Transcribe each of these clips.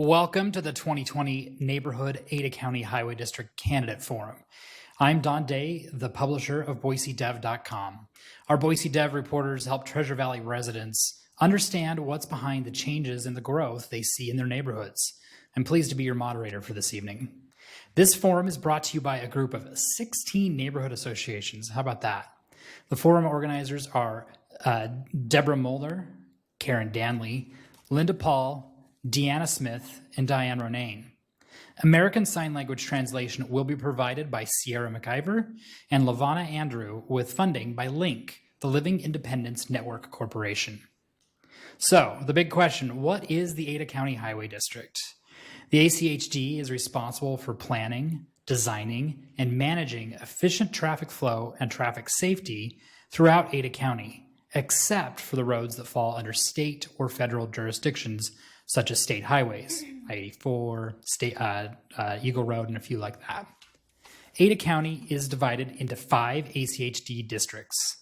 Welcome to the 2020 Neighborhood Ada County Highway District Candidate Forum. I'm Don Day, the publisher of BoiseDev.com. Our BoiseDev reporters help Treasure Valley residents understand what's behind the changes and the growth they see in their neighborhoods. I'm pleased to be your moderator for this evening. This forum is brought to you by a group of 16 neighborhood associations. How about that? The forum organizers are Deborah Mullner, Karen Danley, Linda Paul, Deanna Smith, and Diane Ronayne. American Sign Language translation will be provided by Sierra McIver and Lavana Andrew with funding by LINK, the Living Independence Network Corporation. So, the big question, what is the Ada County Highway District? The ACHD is responsible for planning, designing, and managing efficient traffic flow and traffic safety throughout Ada County, except for the roads that fall under state or federal jurisdictions, such as state highways, I-84, Eagle Road, and a few like that. Ada County is divided into 5 ACHD districts.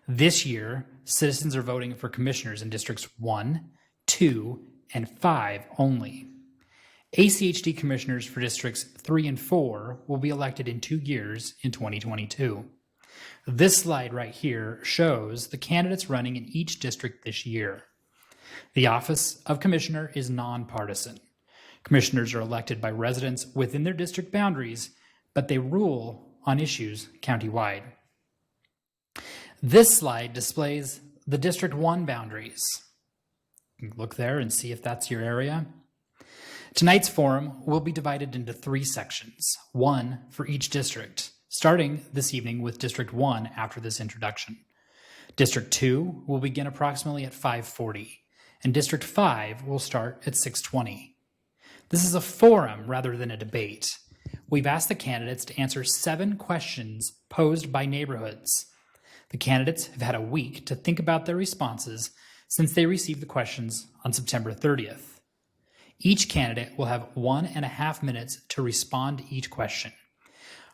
This year, citizens are voting for commissioners in districts 1, 2, and 5 only. ACHD commissioners for districts 3 and 4 will be elected in 2 years in 2022. This slide right here shows the candidates running in each district this year. The office of commissioner is nonpartisan. Commissioners are elected by residents within their district boundaries, but they rule on issues countywide. This slide displays the District 1 boundaries. You can look there and see if that's your area. Tonight's forum will be divided into 3 sections, 1 for each district, starting this evening with District 1 after this introduction. District 2 will begin approximately at 5:40. And District 5 will start at 6:20. This is a forum rather than a debate. We've asked the candidates to answer 7 questions posed by neighborhoods. The candidates have had a week to think about their responses since they received the questions on September 30th. Each candidate will have 1.5 minutes to respond to each question.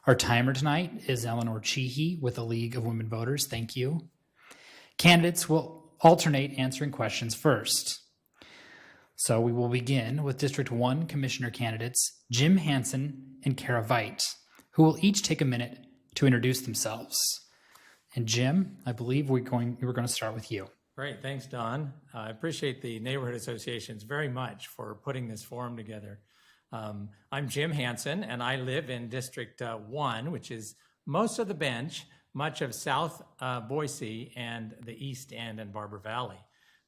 Our timer tonight is Eleanor Cheehey with the League of Women Voters. Thank you. Candidates will alternate answering questions first. So we will begin with District 1 Commissioner candidates Jim Hansen and Kara Veit, who will each take a minute to introduce themselves. And Jim, I believe we're going to start with you. Great, thanks, Don. I appreciate the neighborhood associations very much for putting this forum together. I'm Jim Hansen, and I live in District 1, which is most of the bench, much of South Boise and the East End and Barber Valley.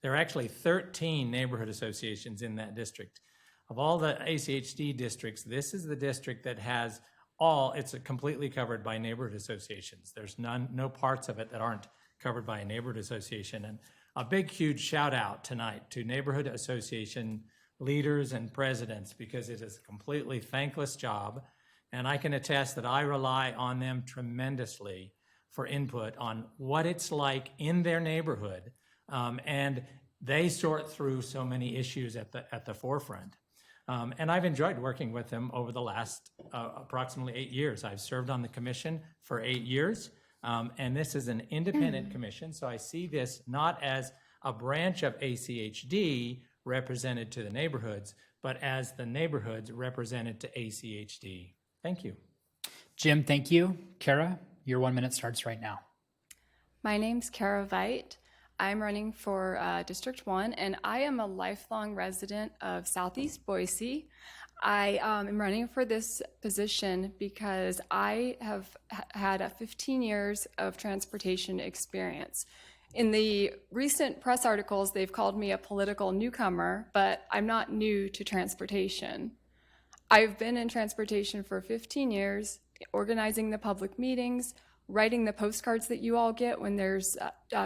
There are actually 13 neighborhood associations in that district. Of all the ACHD districts, this is the district that has it's completely covered by neighborhood associations. There's no parts of it that aren't covered by a neighborhood association. And a big, huge shout out tonight to neighborhood association leaders and presidents, because it is a completely thankless job. And I can attest that I rely on them tremendously for input on what it's like in their neighborhood. And they sort through so many issues at the forefront. And I've enjoyed working with them over the last approximately 8 years. I've served on the commission for 8 years. And this is an independent commission. So I see this not as a branch of ACHD represented to the neighborhoods, but as the neighborhoods represented to ACHD. Thank you. Jim, thank you. Kara, your 1 minute starts right now. My name's Kara Veit. I'm running for District 1, and I am a lifelong resident of Southeast Boise. I am running for this position because I have had 15 years of transportation experience. In the recent press articles, they've called me a political newcomer, but I'm not new to transportation. I've been in transportation for 15 years, organizing the public meetings, writing the postcards that you all get when there's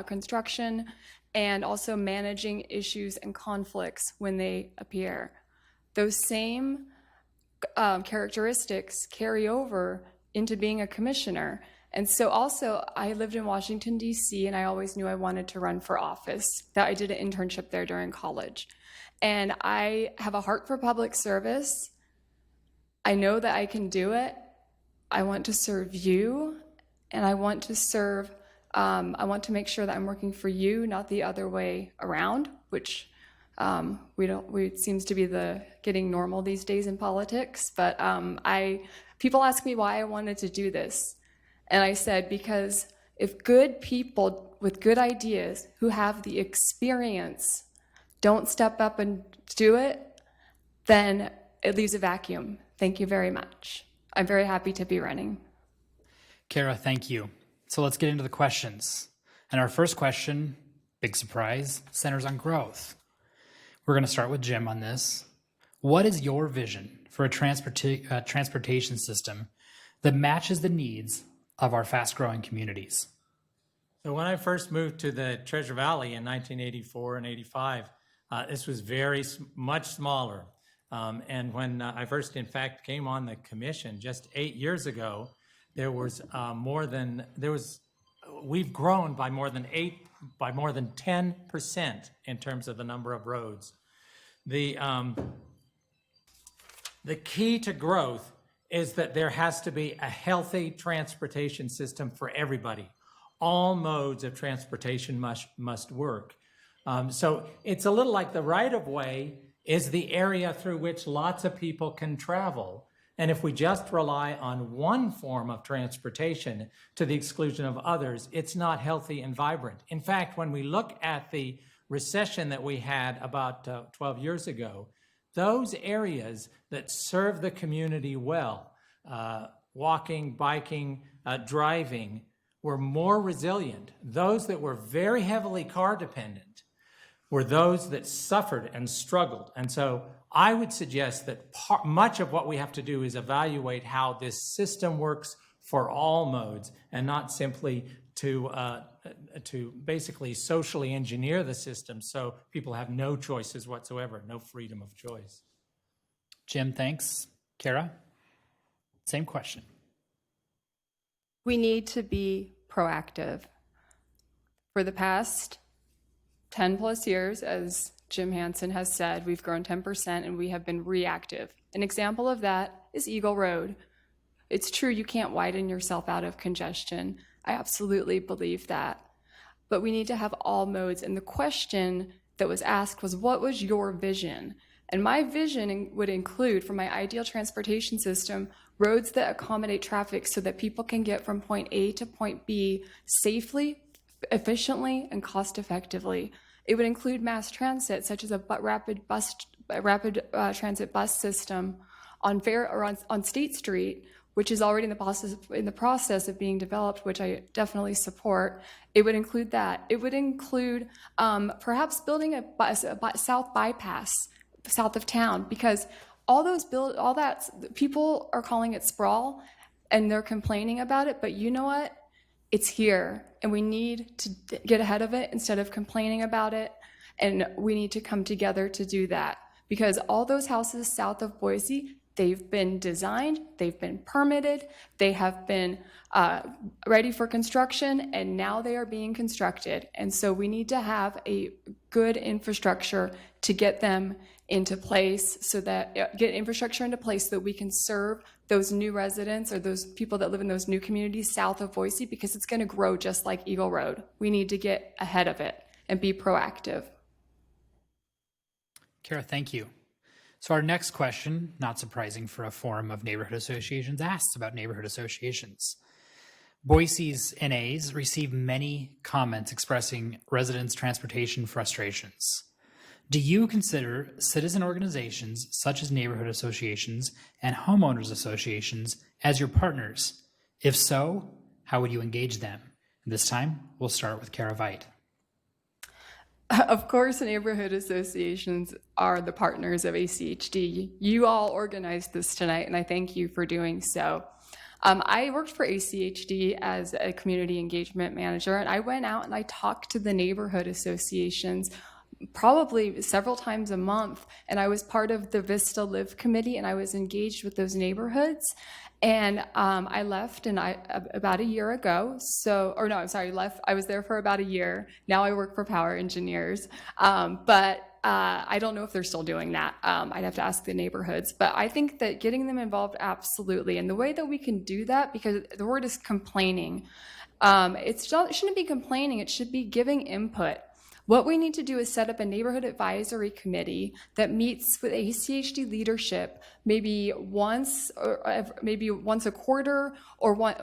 construction, and also managing issues and conflicts when they appear. Those same characteristics carry over into being a commissioner. And so also, I lived in Washington, D.C., and I always knew I wanted to run for office. That I did an internship there during college. And I have a heart for public service. I know that I can do it. I want to serve you, and I want to make sure that I'm working for you, not the other way around, which It seems to be getting normal these days in politics. But people ask me why I wanted to do this. And I said, because if good people with good ideas who have the experience don't step up and do it, then it leaves a vacuum. Thank you very much. I'm very happy to be running. Kara, thank you. So let's get into the questions. And our first question, big surprise, centers on growth. We're going to start with Jim on this. What is your vision for a transportation system that matches the needs of our fast-growing communities? So when I first moved to the Treasure Valley in 1984 and 85, this was much smaller. And when I first, in fact, came on the commission just 8 years ago, we've grown by more than 10% in terms of the number of roads. The key to growth is that there has to be a healthy transportation system for everybody. All modes of transportation must work. So it's a little like the right-of-way is the area through which lots of people can travel. And if we just rely on one form of transportation to the exclusion of others, it's not healthy and vibrant. In fact, when we look at the recession that we had about 12 years ago, those areas that serve the community well, walking, biking, driving, were more resilient. Those that were very heavily car dependent were those that suffered and struggled. And so I would suggest that much of what we have to do is evaluate how this system works for all modes, and not simply to basically socially engineer the system so people have no choices whatsoever, no freedom of choice. Jim, thanks. Kara, same question. We need to be proactive. For the past 10 plus years, as Jim Hansen has said, we've grown 10% and we have been reactive. An example of that is Eagle Road. It's true you can't widen yourself out of congestion. I absolutely believe that. But we need to have all modes. And the question that was asked was, what was your vision? And my vision would include, for my ideal transportation system, roads that accommodate traffic so that people can get from point A to point B safely, efficiently, and cost effectively. It would include mass transit, such as a rapid transit bus system on State Street, which is already in the process of being developed, which I definitely support. It would include that. It would include perhaps building a south bypass south of town, because people are calling it sprawl and they're complaining about it, but you know what? It's here, and we need to get ahead of it instead of complaining about it, and we need to come together to do that, because all those houses south of Boise, they've been designed, they've been permitted, they have been ready for construction, and now they are being constructed. And so we need to have a good infrastructure to get them into place, so that we can serve those new residents or those people that live in those new communities south of Boise, because it's going to grow just like Eagle Road. We need to get ahead of it and be proactive. Kara, thank you. So our next question, not surprising for a forum of neighborhood associations, asks about neighborhood associations. Boise's NAs receive many comments expressing residents' transportation frustrations. Do you consider citizen organizations such as neighborhood associations and homeowners associations as your partners? If so, how would you engage them? This time, we'll start with Kara Veit. Of course, neighborhood associations are the partners of ACHD. You all organized this tonight, and I thank you for doing so. I worked for ACHD as a community engagement manager, and I went out and I talked to the neighborhood associations probably several times a month, and I was part of the Vista Live committee, and I was engaged with those neighborhoods. And I left about a year ago. I was there for about a year. Now I work for Power Engineers. But I don't know if they're still doing that. I'd have to ask the neighborhoods. But I think that getting them involved, absolutely. And the way that we can do that, because the word is complaining, it shouldn't be complaining. It should be giving input. What we need to do is set up a neighborhood advisory committee that meets with ACHD leadership maybe once a quarter, or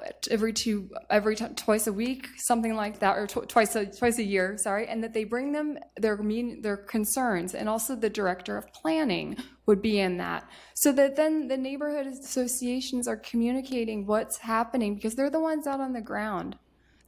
twice a week, something like that, or twice a year, sorry, and that they bring them their concerns, and also the director of planning would be in that, so that then the neighborhood associations are communicating what's happening, because they're the ones out on the ground.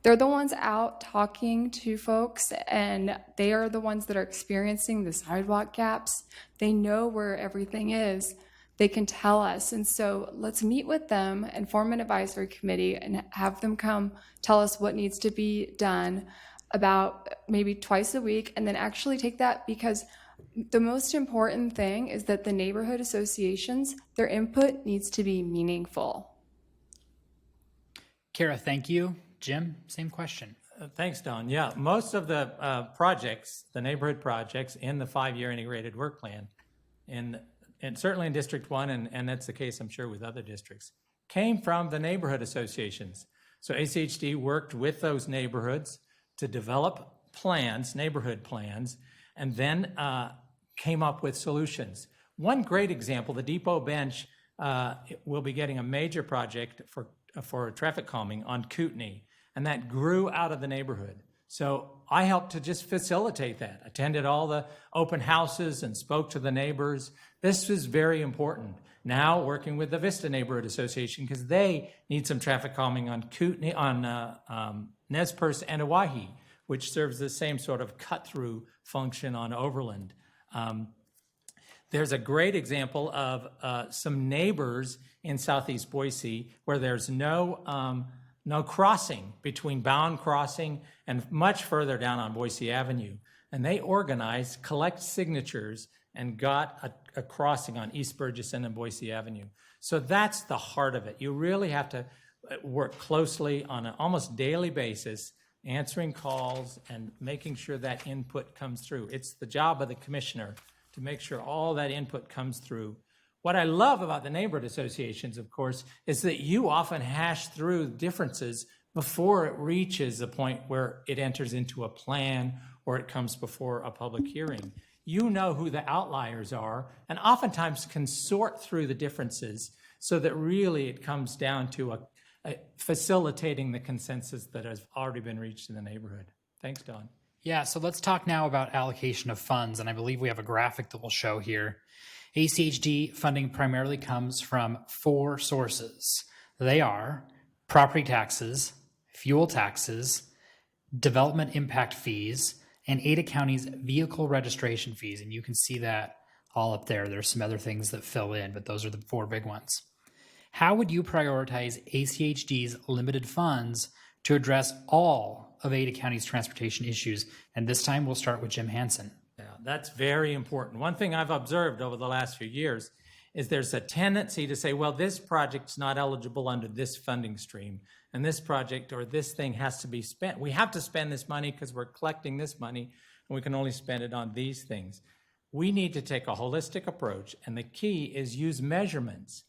They're the ones out talking to folks, and they are the ones that are experiencing the sidewalk gaps. They know where everything is. They can tell us. And so let's meet with them and form an advisory committee and have them come tell us what needs to be done about maybe twice a week, and then actually take that, because the most important thing is that the neighborhood associations, their input needs to be meaningful. Kara, thank you. Jim, same question. Thanks, Don. Yeah, most of the projects, the neighborhood projects in the 5-year integrated work plan, and certainly in District 1, and that's the case, I'm sure, with other districts, came from the neighborhood associations. So ACHD worked with those neighborhoods to develop plans, neighborhood plans, and then came up with solutions. One great example, the Depot Bench will be getting a major project for traffic calming on Kootenai, and that grew out of the neighborhood. So I helped to just facilitate that, attended all the open houses and spoke to the neighbors. This was very important. Now working with the Vista Neighborhood Association, because they need some traffic calming on Kootenai, on Nez Perce and Owyhee, which serves the same sort of cut-through function on Overland. There's a great example of some neighbors in Southeast Boise where there's no crossing between Bound Crossing and much further down on Boise Avenue. And they organized, collect signatures, and got a crossing on East Burgesson and Boise Avenue. So that's the heart of it. You really have to work closely on an almost daily basis, answering calls and making sure that input comes through. It's the job of the commissioner to make sure all that input comes through. What I love about the neighborhood associations, of course, is that you often hash through differences before it reaches a point where it enters into a plan or it comes before a public hearing. You know who the outliers are, and oftentimes can sort through the differences so that really it comes down to facilitating the consensus that has already been reached in the neighborhood. Thanks, Don. Yeah, so let's talk now about allocation of funds, and I believe we have a graphic that we'll show here. ACHD funding primarily comes from 4 sources. They are property taxes, fuel taxes, development impact fees, and Ada County's vehicle registration fees. And you can see that all up there. There's some other things that fill in, but those are the 4 big ones. How would you prioritize ACHD's limited funds to address all of Ada County's transportation issues? And this time we'll start with Jim Hansen. Yeah, that's very important. One thing I've observed over the last few years is there's a tendency to say, well, this project's not eligible under this funding stream, and this project or this thing has to be spent. We have to spend this money because we're collecting this money, and we can only spend it on these things. We need to take a holistic approach, and the key is use measurements.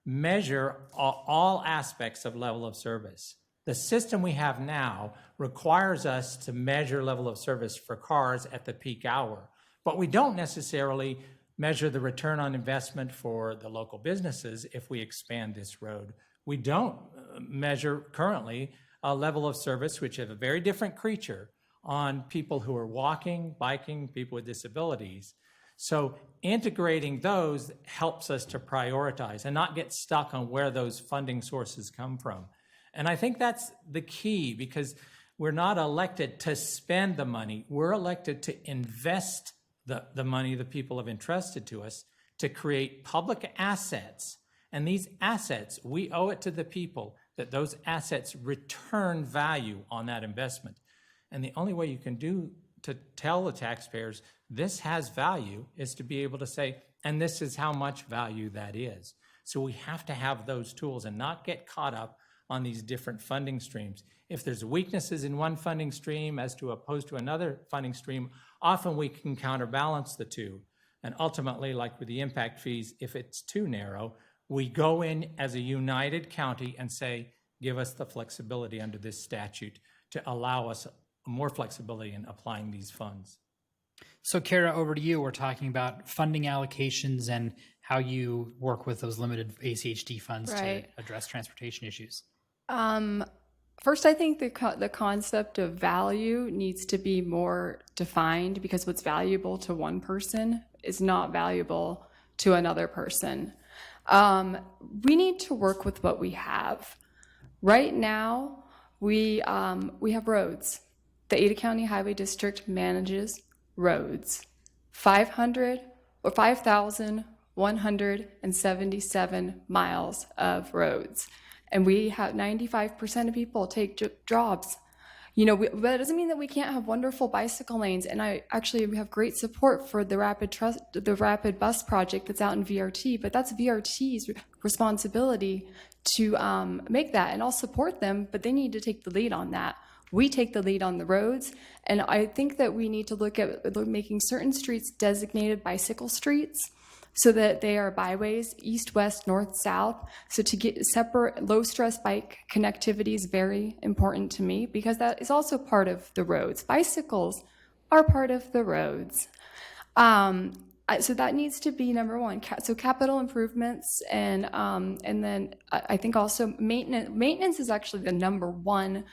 Measure all aspects of level of service. The system we have now requires us to measure level of service for cars at the peak hour, but we don't necessarily measure the return on investment for the local businesses if we expand this road. We don't measure currently a level of service, which is a very different creature, on people who are walking, biking, people with disabilities. So integrating those helps us to prioritize and not get stuck on where those funding sources come from. And I think that's the key, because we're not elected to spend the money. We're elected to invest the money the people have entrusted to us to create public assets. And these assets, we owe it to the people that those assets return value on that investment. And the only way you can do to tell the taxpayers this has value is to be able to say, and this is how much value that is. So we have to have those tools and not get caught up on these different funding streams. If there's weaknesses in one funding stream as to opposed to another funding stream, often we can counterbalance the two. And ultimately, like with the impact fees, if it's too narrow, we go in as a united county and say, give us the flexibility under this statute to allow us more flexibility in applying these funds. So Kara, over to you. We're talking about funding allocations and how you work with those limited ACHD funds Right. to address transportation issues. First, I think the concept of value needs to be more defined, because what's valuable to one person is not valuable to another person. We need to work with what we have. Right now, we have roads. The Ada County Highway District manages roads. 5,177 miles of roads. And we have 95% of people take jobs. But that doesn't mean that we can't have wonderful bicycle lanes. And we have great support for the rapid bus project that's out in VRT, but that's VRT's responsibility to make that. And I'll support them, but they need to take the lead on that. We take the lead on the roads, and I think that we need to look at making certain streets designated bicycle streets, so that they are byways, east, west, north, south. So to get separate low-stress bike connectivity is very important to me, because that is also part of the roads. Bicycles are part of the roads. So that needs to be number one. So capital improvements, and then I think also maintenance. Maintenance is actually the number one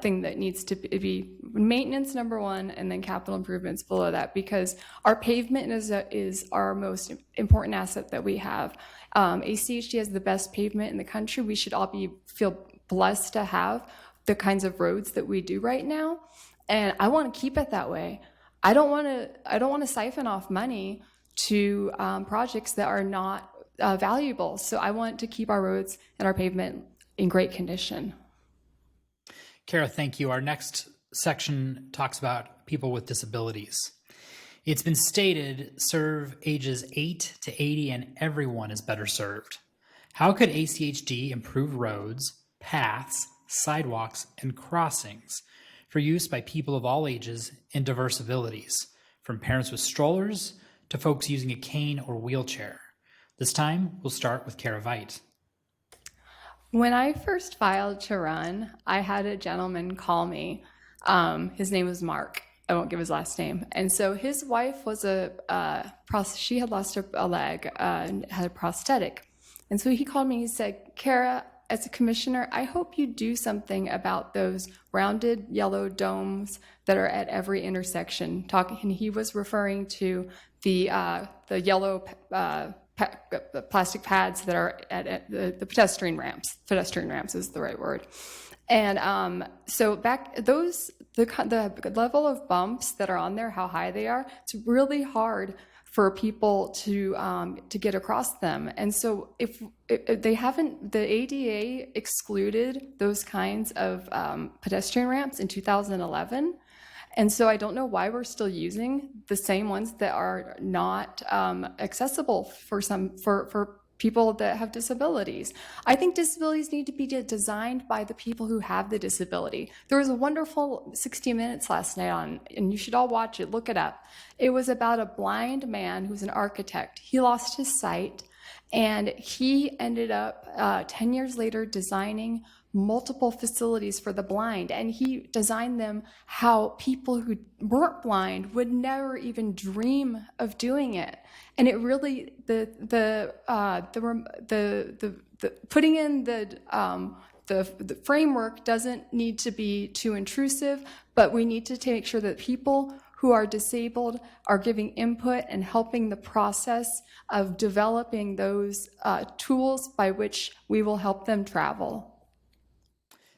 thing that needs to be maintenance number one, and then capital improvements below that, because our pavement is our most important asset that we have. ACHD has the best pavement in the country. We should all feel blessed to have the kinds of roads that we do right now, and I want to keep it that way. I don't want to siphon off money to projects that are not valuable. So I want to keep our roads and our pavement in great condition. Kara, thank you. Our next section talks about people with disabilities. It's been stated, serve ages 8 to 80 and everyone is better served. How could ACHD improve roads, paths, sidewalks, and crossings for use by people of all ages and diverse abilities, from parents with strollers to folks using a cane or wheelchair? This time, we'll start with Kara Veit. When I first filed to run, I had a gentleman call me. His name was Mark. I won't give his last name. And so his wife was she had lost a leg and had a prosthetic. And so he called me and he said, Kara, as a commissioner, I hope you do something about those rounded yellow domes that are at every intersection. And he was referring to the yellow plastic pads that are at the pedestrian ramps. Pedestrian ramps is the right word. And so the level of bumps that are on there, how high they are, it's really hard for people to get across them. And so if they haven't, the ADA excluded those kinds of pedestrian ramps in 2011. And so I don't know why we're still using the same ones that are not accessible for people that have disabilities. I think disabilities need to be designed by the people who have the disability. There was a wonderful 60 Minutes last night on, and you should all watch it, look it up. It was about a blind man who's an architect. He lost his sight, and he ended up 10 years later designing multiple facilities for the blind, and he designed them how people who weren't blind would never even dream of doing it. And it really the putting in the framework doesn't need to be too intrusive, but we need to make sure that people who are disabled are giving input and helping the process of developing those tools by which we will help them travel.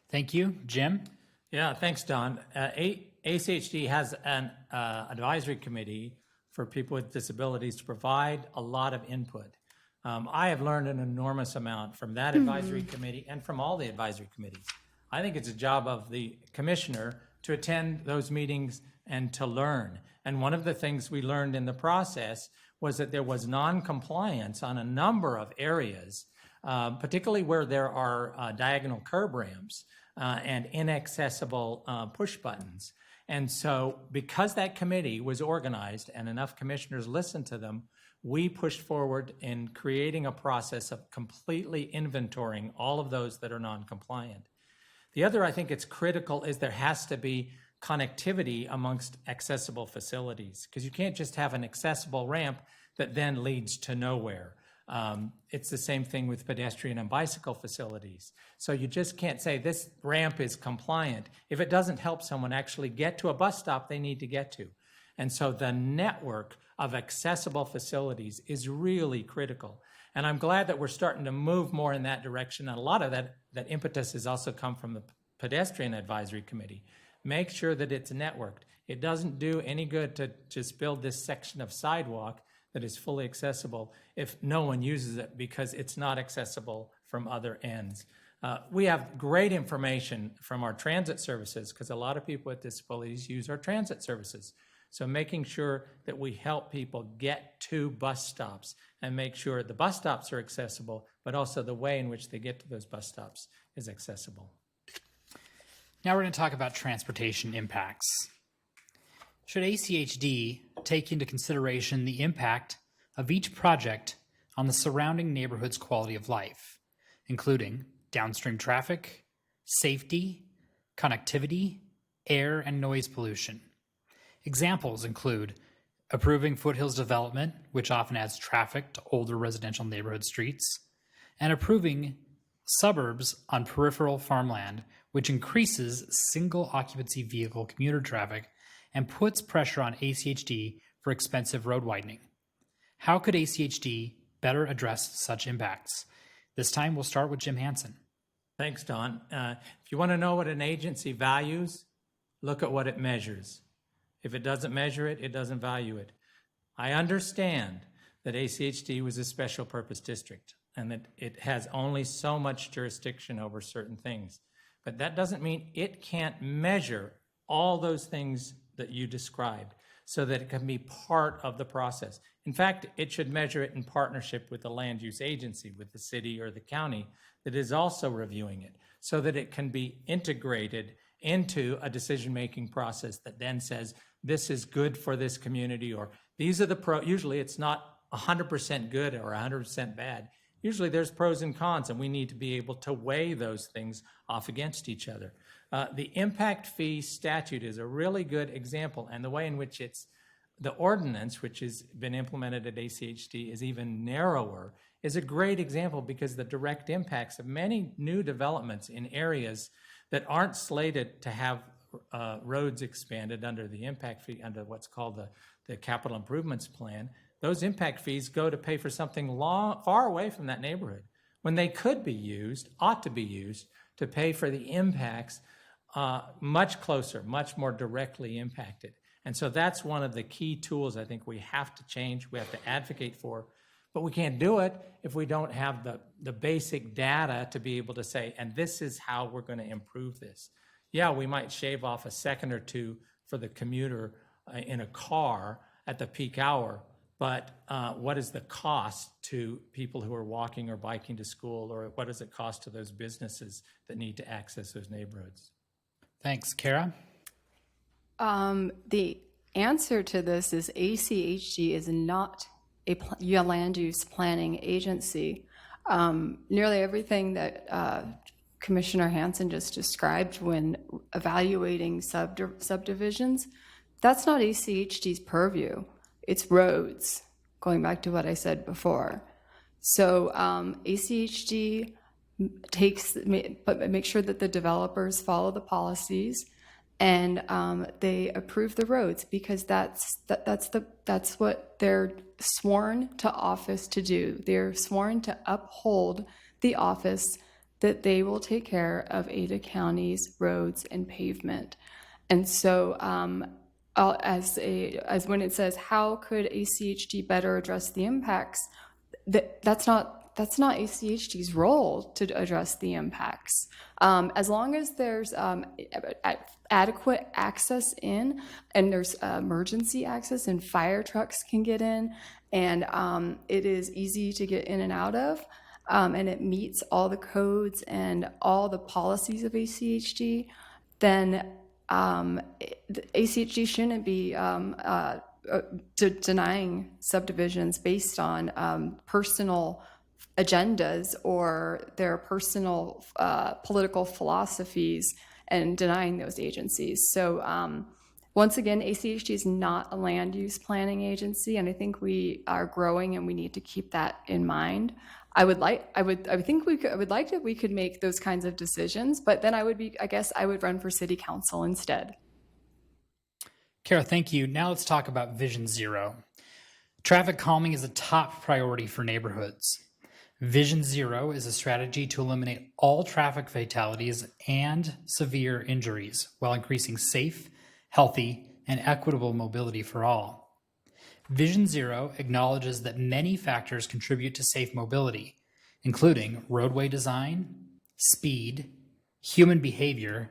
Thank you. Jim? Yeah, thanks, Don. ACHD has an advisory committee for people with disabilities to provide a lot of input. I have learned an enormous amount from that advisory committee and from all the advisory committees. I think it's a job of the commissioner to attend those meetings and to learn. And one of the things we learned in the process was that there was non-compliance on a number of areas, particularly where there are diagonal curb ramps and inaccessible push buttons. And so because that committee was organized and enough commissioners listened to them, we pushed forward in creating a process of completely inventorying all of those that are non-compliant. The other, I think it's critical, is there has to be connectivity amongst accessible facilities, because you can't just have an accessible ramp that then leads to nowhere. It's the same thing with pedestrian and bicycle facilities. So you just can't say this ramp is compliant if it doesn't help someone actually get to a bus stop they need to get to. And so the network of accessible facilities is really critical. And I'm glad that we're starting to move more in that direction. And a lot of that impetus has also come from the Pedestrian Advisory Committee. Make sure that it's networked. It doesn't do any good to just build this section of sidewalk that is fully accessible if no one uses it because it's not accessible from other ends. We have great information from our transit services because a lot of people with disabilities use our transit services. So making sure that we help people get to bus stops and make sure the bus stops are accessible, but also the way in which they get to those bus stops is accessible. Now we're going to talk about transportation impacts. Should ACHD take into consideration the impact of each project on the surrounding neighborhood's quality of life, including downstream traffic, safety, connectivity, air and noise pollution? Examples include approving foothills development, which often adds traffic to older residential neighborhood streets, and approving suburbs on peripheral farmland, which increases single occupancy vehicle commuter traffic and puts pressure on ACHD for expensive road widening. How could ACHD better address such impacts? This time we'll start with Jim Hansen. Thanks, Don. If you want to know what an agency values, look at what it measures. If it doesn't measure it, it doesn't value it. I understand that ACHD was a special purpose district and that it has only so much jurisdiction over certain things. But that doesn't mean it can't measure all those things that you described so that it can be part of the process. In fact, it should measure it in partnership with the land use agency, with the city or the county that is also reviewing it, so that it can be integrated into a decision-making process that then says, this is good for this community, or these are the usually it's not 100% good or 100% bad. Usually there's pros and cons, and we need to be able to weigh those things off against each other. The impact fee statute is a really good example, and the way in which the ordinance, which has been implemented at ACHD, is even narrower, is a great example because the direct impacts of many new developments in areas that aren't slated to have roads expanded under the impact fee, under what's called the capital improvements plan. Those impact fees go to pay for something far away from that neighborhood when they could be used, ought to be used, to pay for the impacts much closer, much more directly impacted. And so that's one of the key tools I think we have to change, we have to advocate for, but we can't do it if we don't have the basic data to be able to say, and this is how we're going to improve this. Yeah, we might shave off a second or two for the commuter in a car at the peak hour, but what is the cost to people who are walking or biking to school, or what does it cost to those businesses that need to access those neighborhoods? Thanks. Kara? The answer to this is ACHD is not a land use planning agency. Nearly everything that Commissioner Hansen just described when evaluating subdivisions, that's not ACHD's purview. It's roads, going back to what I said before. So ACHD make sure that the developers follow the policies and they approve the roads, because that's what they're sworn to office to do. They're sworn to uphold the office that they will take care of Ada County's roads and pavement. And so as when it says, how could ACHD better address the impacts, that's not ACHD's role to address the impacts. As long as there's adequate access in, and there's emergency access and fire trucks can get in, and it is easy to get in and out of, and it meets all the codes and all the policies of ACHD, then ACHD shouldn't be denying subdivisions based on personal agendas or their personal political philosophies and denying those agencies. So once again, ACHD is not a land use planning agency, and I think we are growing, and we need to keep that in mind. I would like that we could make those kinds of decisions, but then I guess I would run for city council instead. Kara, thank you. Now let's talk about Vision Zero. Traffic calming is a top priority for neighborhoods. Vision Zero is a strategy to eliminate all traffic fatalities and severe injuries while increasing safe, healthy, and equitable mobility for all. Vision Zero acknowledges that many factors contribute to safe mobility, including roadway design, speed, human behavior,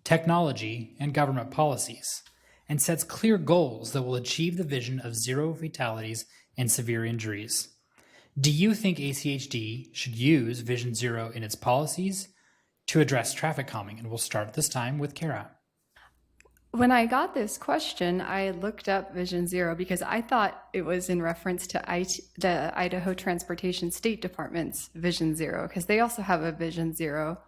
technology, and government policies, and sets clear goals that will achieve the vision of zero fatalities and severe injuries. Do you think ACHD should use Vision Zero in its policies to address traffic calming? And we'll start this time with Kara. When I got this question, I looked up Vision Zero because I thought it was in reference to the Idaho Transportation State Department's Vision Zero, because they also have a Vision Zero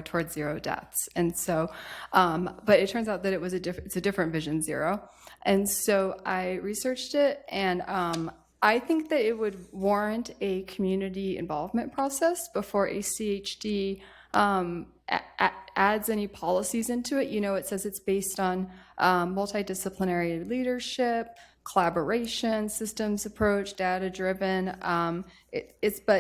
towards zero deaths. And so, but it turns out that it's a different Vision Zero. And so I researched it, and I think that it would warrant a community involvement process before ACHD adds any policies into it. You know, it says it's based on multidisciplinary leadership, collaboration, systems approach, data-driven. But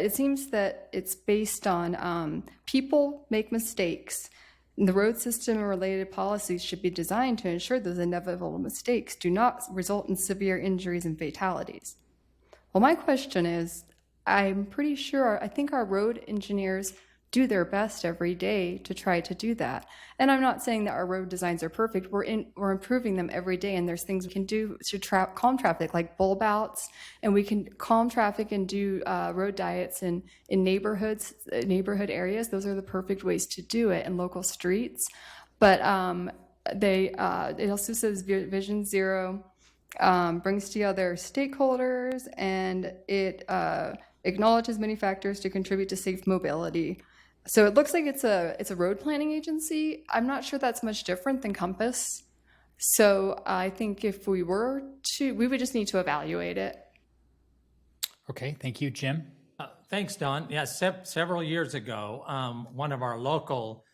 it seems that it's based on people make mistakes. And the road system and related policies should be designed to ensure those inevitable mistakes do not result in severe injuries and fatalities. Well, my question is, I'm pretty sure, I think our road engineers do their best every day to try to do that. And I'm not saying that our road designs are perfect. We're improving them every day, and there's things we can do to calm traffic, like bulb outs, and we can calm traffic and do road diets in neighborhood areas. Those are the perfect ways to do it in local streets. But it also says Vision Zero brings together stakeholders, and it acknowledges many factors to contribute to safe mobility. So it looks like it's a road planning agency. I'm not sure that's much different than Compass. So I think if we were to, we would just need to evaluate it. Okay, thank you, Jim. Thanks, Don. Yeah, several years ago, one of our local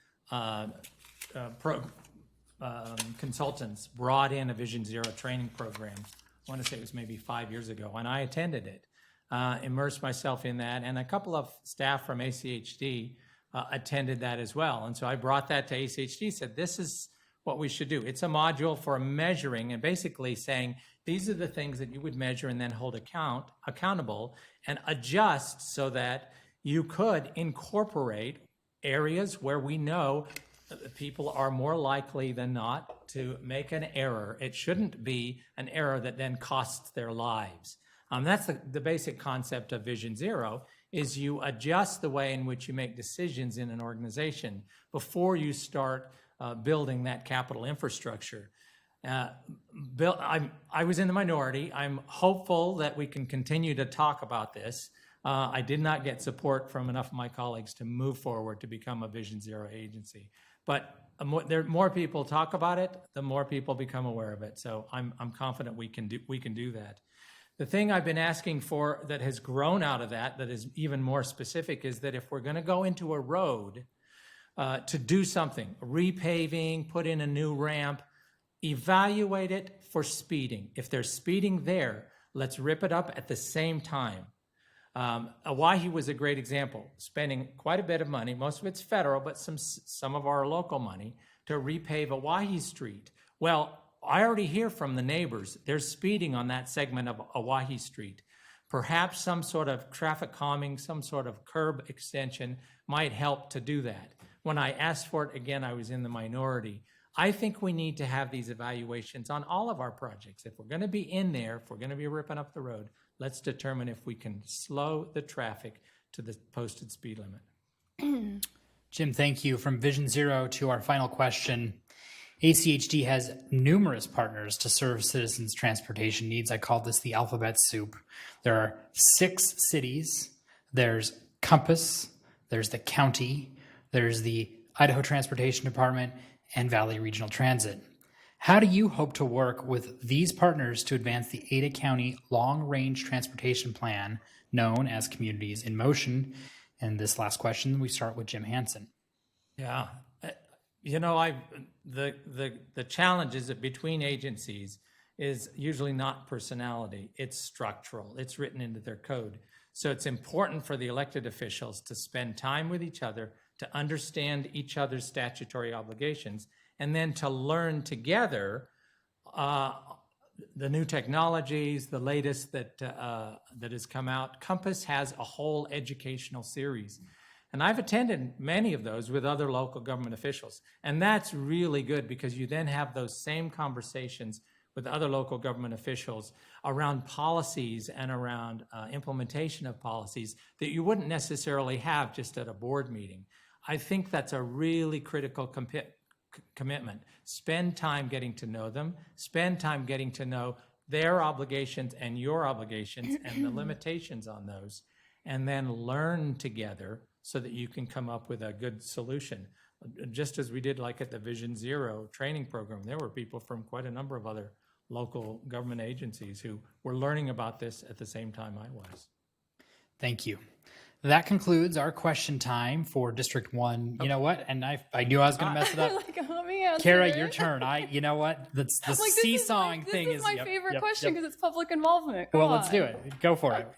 consultants brought in a Vision Zero training program. I want to say it was maybe 5 years ago, and I attended it, immersed myself in that, and a couple of staff from ACHD attended that as well. And so I brought that to ACHD, said, this is what we should do. It's a module for measuring and basically saying, these are the things that you would measure and then hold accountable and adjust so that you could incorporate areas where we know that people are more likely than not to make an error. It shouldn't be an error that then costs their lives. That's the basic concept of Vision Zero, is you adjust the way in which you make decisions in an organization before you start building that capital infrastructure. I was in the minority. I'm hopeful that we can continue to talk about this. I did not get support from enough of my colleagues to move forward to become a Vision Zero agency. But the more people talk about it, the more people become aware of it. So I'm confident we can do that. The thing I've been asking for that has grown out of that is even more specific, is that if we're going to go into a road to do something, repaving, put in a new ramp, evaluate it for speeding. If there's speeding there, let's rip it up at the same time. Owyhee was a great example, spending quite a bit of money, most of it's federal, but some of our local money, to repave Owyhee Street. Well, I already hear from the neighbors, there's speeding on that segment of Owyhee Street. Perhaps some sort of traffic calming, some sort of curb extension might help to do that. When I asked for it, again, I was in the minority. I think we need to have these evaluations on all of our projects. If we're going to be in there, if we're going to be ripping up the road, let's determine if we can slow the traffic to the posted speed limit. Jim, thank you. From Vision Zero to our final question, ACHD has numerous partners to serve citizens' transportation needs. I call this the alphabet soup. There are 6 cities. There's Compass. There's the county. There's the Idaho Transportation Department, and Valley Regional Transit. How do you hope to work with these partners to advance the Ada County Long Range Transportation Plan, known as Communities in Motion? And this last question, we start with Jim Hansen. Yeah, the challenge is that between agencies is usually not personality, it's structural, it's written into their code. So it's important for the elected officials to spend time with each other, to understand each other's statutory obligations, and then to learn together the new technologies, the latest that has come out. Compass has a whole educational series. And I've attended many of those with other local government officials. And that's really good because you then have those same conversations with other local government officials around policies and around implementation of policies that you wouldn't necessarily have just at a board meeting. I think that's a really critical commitment. Spend time getting to know them, spend time getting to know their obligations and your obligations and the limitations on those, and then learn together so that you can come up with a good solution. Just as we did like at the Vision Zero training program, there were people from quite a number of other local government agencies who were learning about this at the same time I was. Thank you. That concludes our question time for District 1. You know what? And I knew I was going to mess it up. Kara, your turn. The seesawing thing is my favorite question because it's public involvement. Come on. Let's do it. Go for it.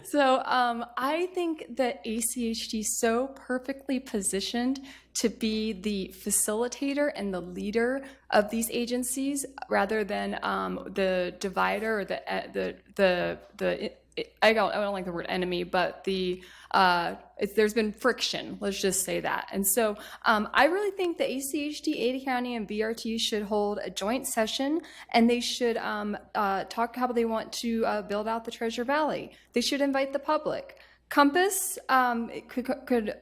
So I think that ACHD is so perfectly positioned to be the facilitator and the leader of these agencies rather than the divider or I don't like the word enemy, but there's been friction, let's just say that. And so I really think that ACHD, Ada County, and BRT should hold a joint session, and they should talk how they want to build out the Treasure Valley. They should invite the public. Compass could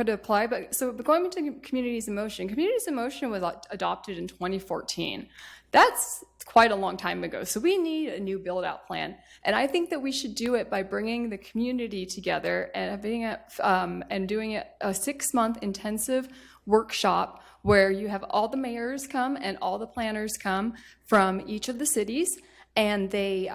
apply, but going into Communities in Motion was adopted in 2014. That's quite a long time ago. So we need a new build out plan. And I think that we should do it by bringing the community together and doing it a 6-month intensive workshop where you have all the mayors come and all the planners come from each of the cities. And they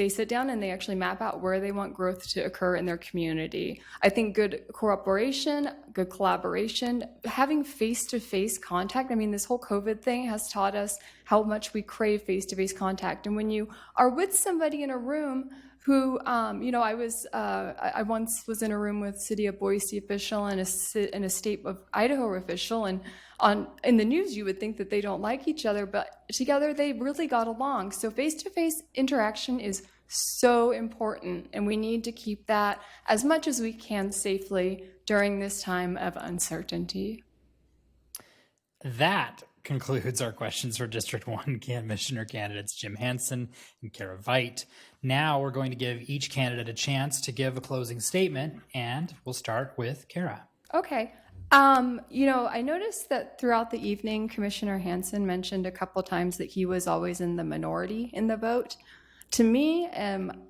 sit down and they actually map out where they want growth to occur in their community. I think good cooperation, good collaboration, having face-to-face contact. I mean, this whole COVID thing has taught us how much we crave face-to-face contact. And when you are with somebody in a room who, I once was in a room with City of Boise official and a State of Idaho official, and in the news you would think that they don't like each other, but together they really got along. So face-to-face interaction is so important, and we need to keep that as much as we can safely during this time of uncertainty. That concludes our questions for District 1 Commissioner candidates Jim Hansen and Kara Veit. Now we're going to give each candidate a chance to give a closing statement, and we'll start with Kara. Okay. I noticed that throughout the evening, Commissioner Hansen mentioned a couple times that he was always in the minority in the vote. To me,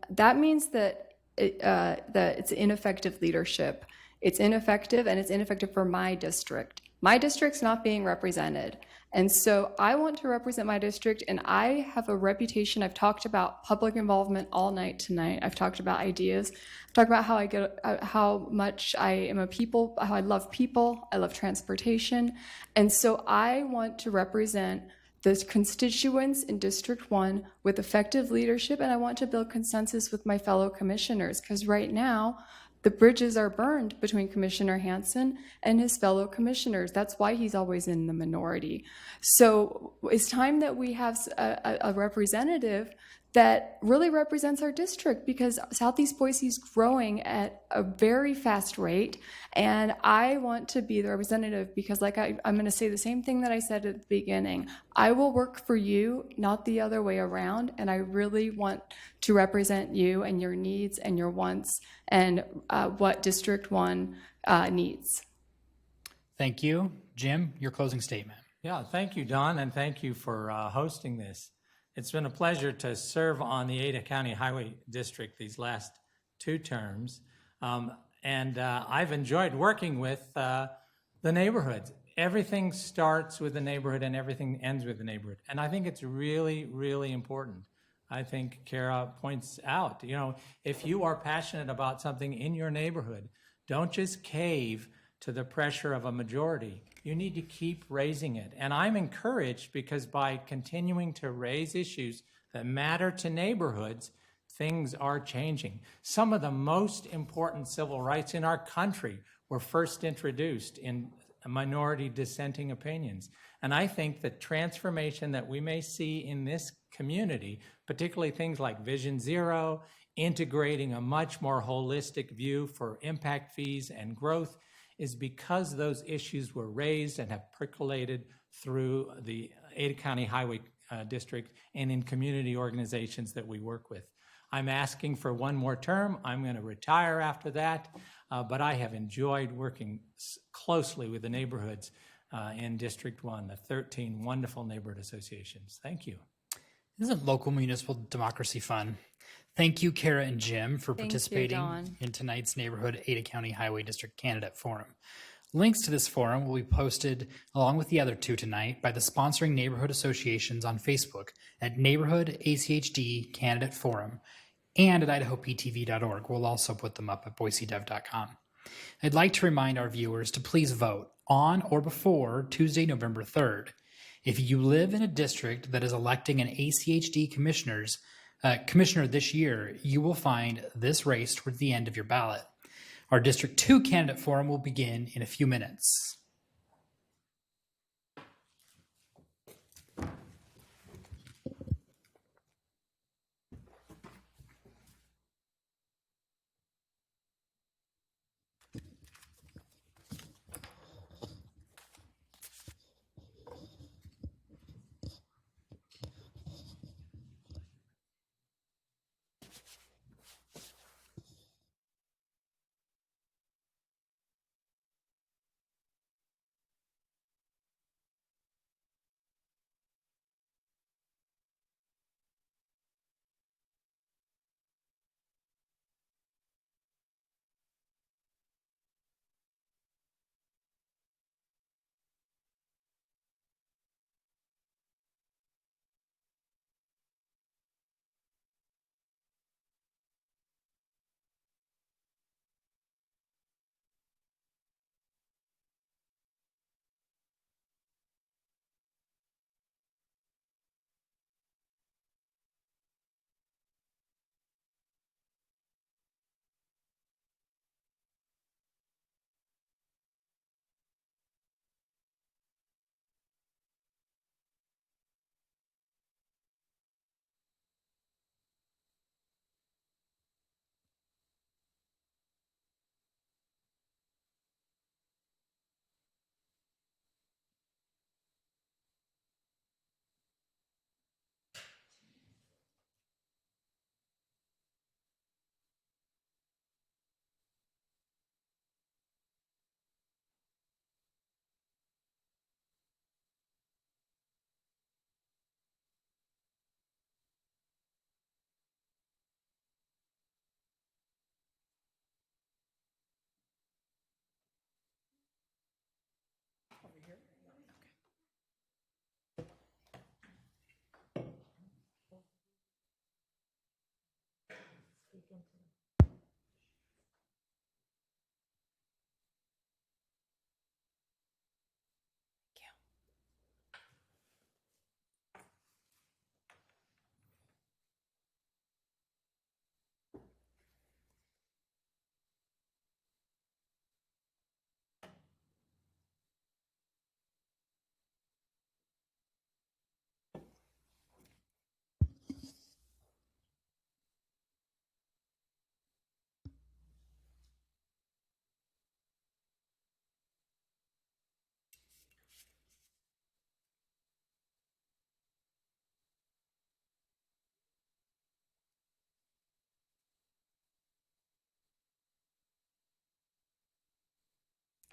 that means that it's ineffective leadership. It's ineffective, and it's ineffective for my district. My district's not being represented. And so I want to represent my district, and I have a reputation. I've talked about public involvement all night tonight. I've talked about ideas. I've talked about how much I am how I love people. I love transportation. And so I want to represent the constituents in District 1 with effective leadership, and I want to build consensus with my fellow commissioners, because right now, the bridges are burned between Commissioner Hansen and his fellow commissioners. That's why he's always in the minority. So it's time that we have a representative that really represents our district, because Southeast Boise is growing at a very fast rate. And I want to be the representative because, like I'm going to say the same thing that I said at the beginning. I will work for you, not the other way around. And I really want to represent you and your needs and your wants and what District 1 needs. Thank you. Jim, your closing statement. Yeah, thank you, Don, and thank you for hosting this. It's been a pleasure to serve on the Ada County Highway District these last 2 terms. And I've enjoyed working with the neighborhoods. Everything starts with the neighborhood and everything ends with the neighborhood. And I think it's really, really important. I think Kara points out, you know, if you are passionate about something in your neighborhood, don't just cave to the pressure of a majority. You need to keep raising it. And I'm encouraged because by continuing to raise issues that matter to neighborhoods, things are changing. Some of the most important civil rights in our country were first introduced in minority dissenting opinions. And I think the transformation that we may see in this community, particularly things like Vision Zero, integrating a much more holistic view for impact fees and growth, is because those issues were raised and have percolated through the Ada County Highway District and in community organizations that we work with. I'm asking for one more term. I'm going to retire after that, but I have enjoyed working closely with the neighborhoods in District 1, the 13 wonderful neighborhood associations. Thank you. Isn't local municipal democracy fun? Thank you, Kara and Jim, for participating Dawn. in tonight's Neighborhood Ada County Highway District Candidate Forum. Links to this forum will be posted along with the other two tonight by the sponsoring neighborhood associations on Facebook at Neighborhood ACHD Candidate Forum and at IdahoPTV.org. We'll also put them up at BoiseDev.com. I'd like to remind our viewers to please vote on or before Tuesday, November 3rd. If you live in a district that is electing an ACHD commissioner this year, you will find this race toward the end of your ballot. Our District 2 candidate forum will begin in a few minutes.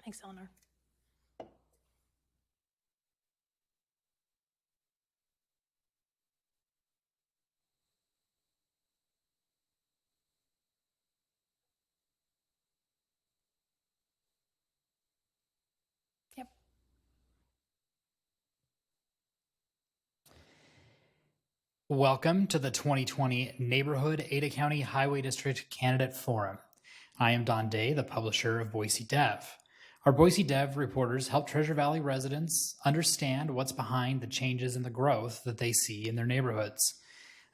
Thanks, Eleanor. Welcome to the 2020 Neighborhood Ada County Highway District Candidate Forum. I am Don Day, the publisher of BoiseDev. Our BoiseDev reporters help Treasure Valley residents understand what's behind the changes and the growth that they see in their neighborhoods.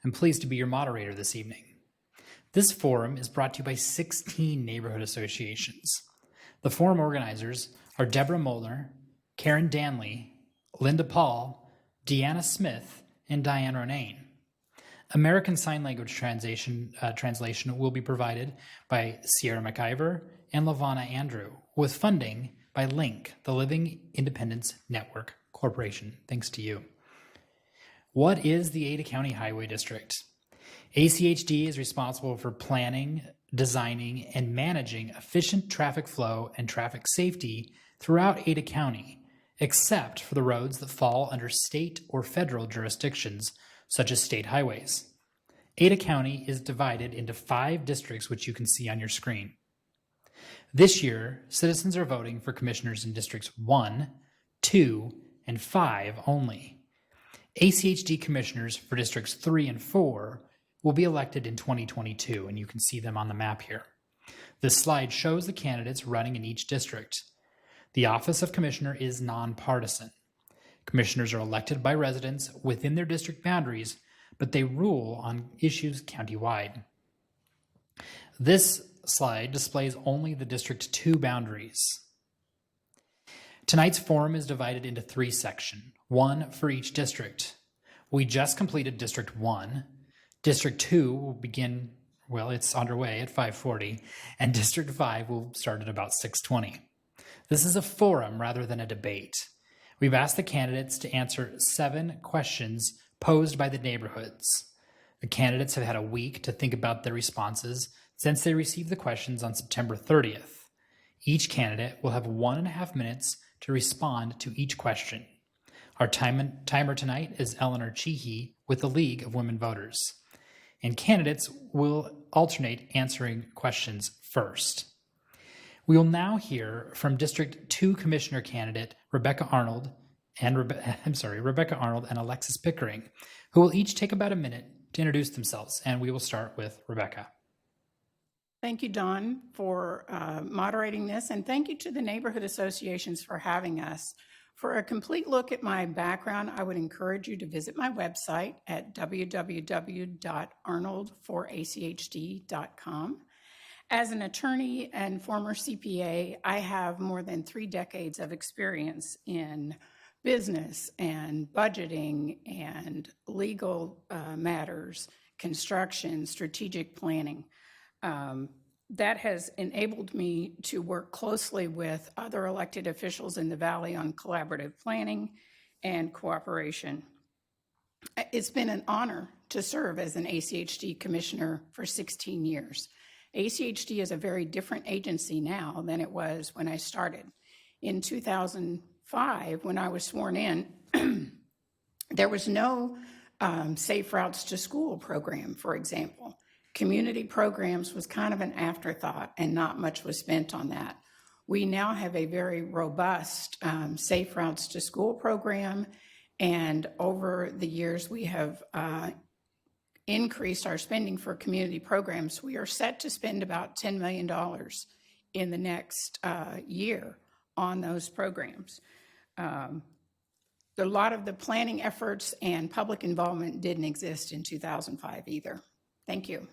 I'm pleased to be your moderator this evening. This forum is brought to you by 16 neighborhood associations. The forum organizers are Deborah Mullner, Karen Danley, Linda Paul, Deanna Smith, and Diane Ronayne. American Sign Language translation will be provided by Sierra McIver and Lavana Andrew, with funding by LINC, the Living Independence Network Corporation. Thanks to you. What is the Ada County Highway District? ACHD is responsible for planning, designing, and managing efficient traffic flow and traffic safety throughout Ada County, except for the roads that fall under state or federal jurisdictions, such as state highways. Ada County is divided into 5 districts, which you can see on your screen. This year, citizens are voting for commissioners in Districts 1, 2, and 5 only. ACHD commissioners for Districts 3 and 4 will be elected in 2022, and you can see them on the map here. This slide shows the candidates running in each district. The office of commissioner is nonpartisan. Commissioners are elected by residents within their district boundaries, but they rule on issues countywide. This slide displays only the District 2 boundaries. Tonight's forum is divided into 3 sections, 1 for each district. We just completed District 1. District 2 will begin, well, it's underway at 5:40, and District 5 will start at about 6:20. This is a forum rather than a debate. We've asked the candidates to answer 7 questions posed by the neighborhoods. The candidates have had a week to think about their responses since they received the questions on September 30th. Each candidate will have 1.5 minutes to respond to each question. Our timer tonight is Eleanor Cheehee with the League of Women Voters. And candidates will alternate answering questions first. We will now hear from District 2 Commissioner candidate Rebecca Arnold and Alexis Pickering, who will each take about a minute to introduce themselves, and we will start with Rebecca. Thank you, Don, for moderating this, and thank you to the neighborhood associations for having us. For a complete look at my background, I would encourage you to visit my website at www.arnoldforachd.com. As an attorney and former CPA, I have more than 3 decades of experience in business and budgeting and legal matters, construction, strategic planning. That has enabled me to work closely with other elected officials in the Valley on collaborative planning and cooperation. It's been an honor to serve as an ACHD commissioner for 16 years. ACHD is a very different agency now than it was when I started. In 2005, when I was sworn in, there was no Safe Routes to School program, for example. Community programs was kind of an afterthought, and not much was spent on that. We now have a very robust Safe Routes to School program, and over the years we have increased our spending for community programs. We are set to spend about $10 million in the next year on those programs. A lot of the planning efforts and public involvement didn't exist in 2005 either. Thank you.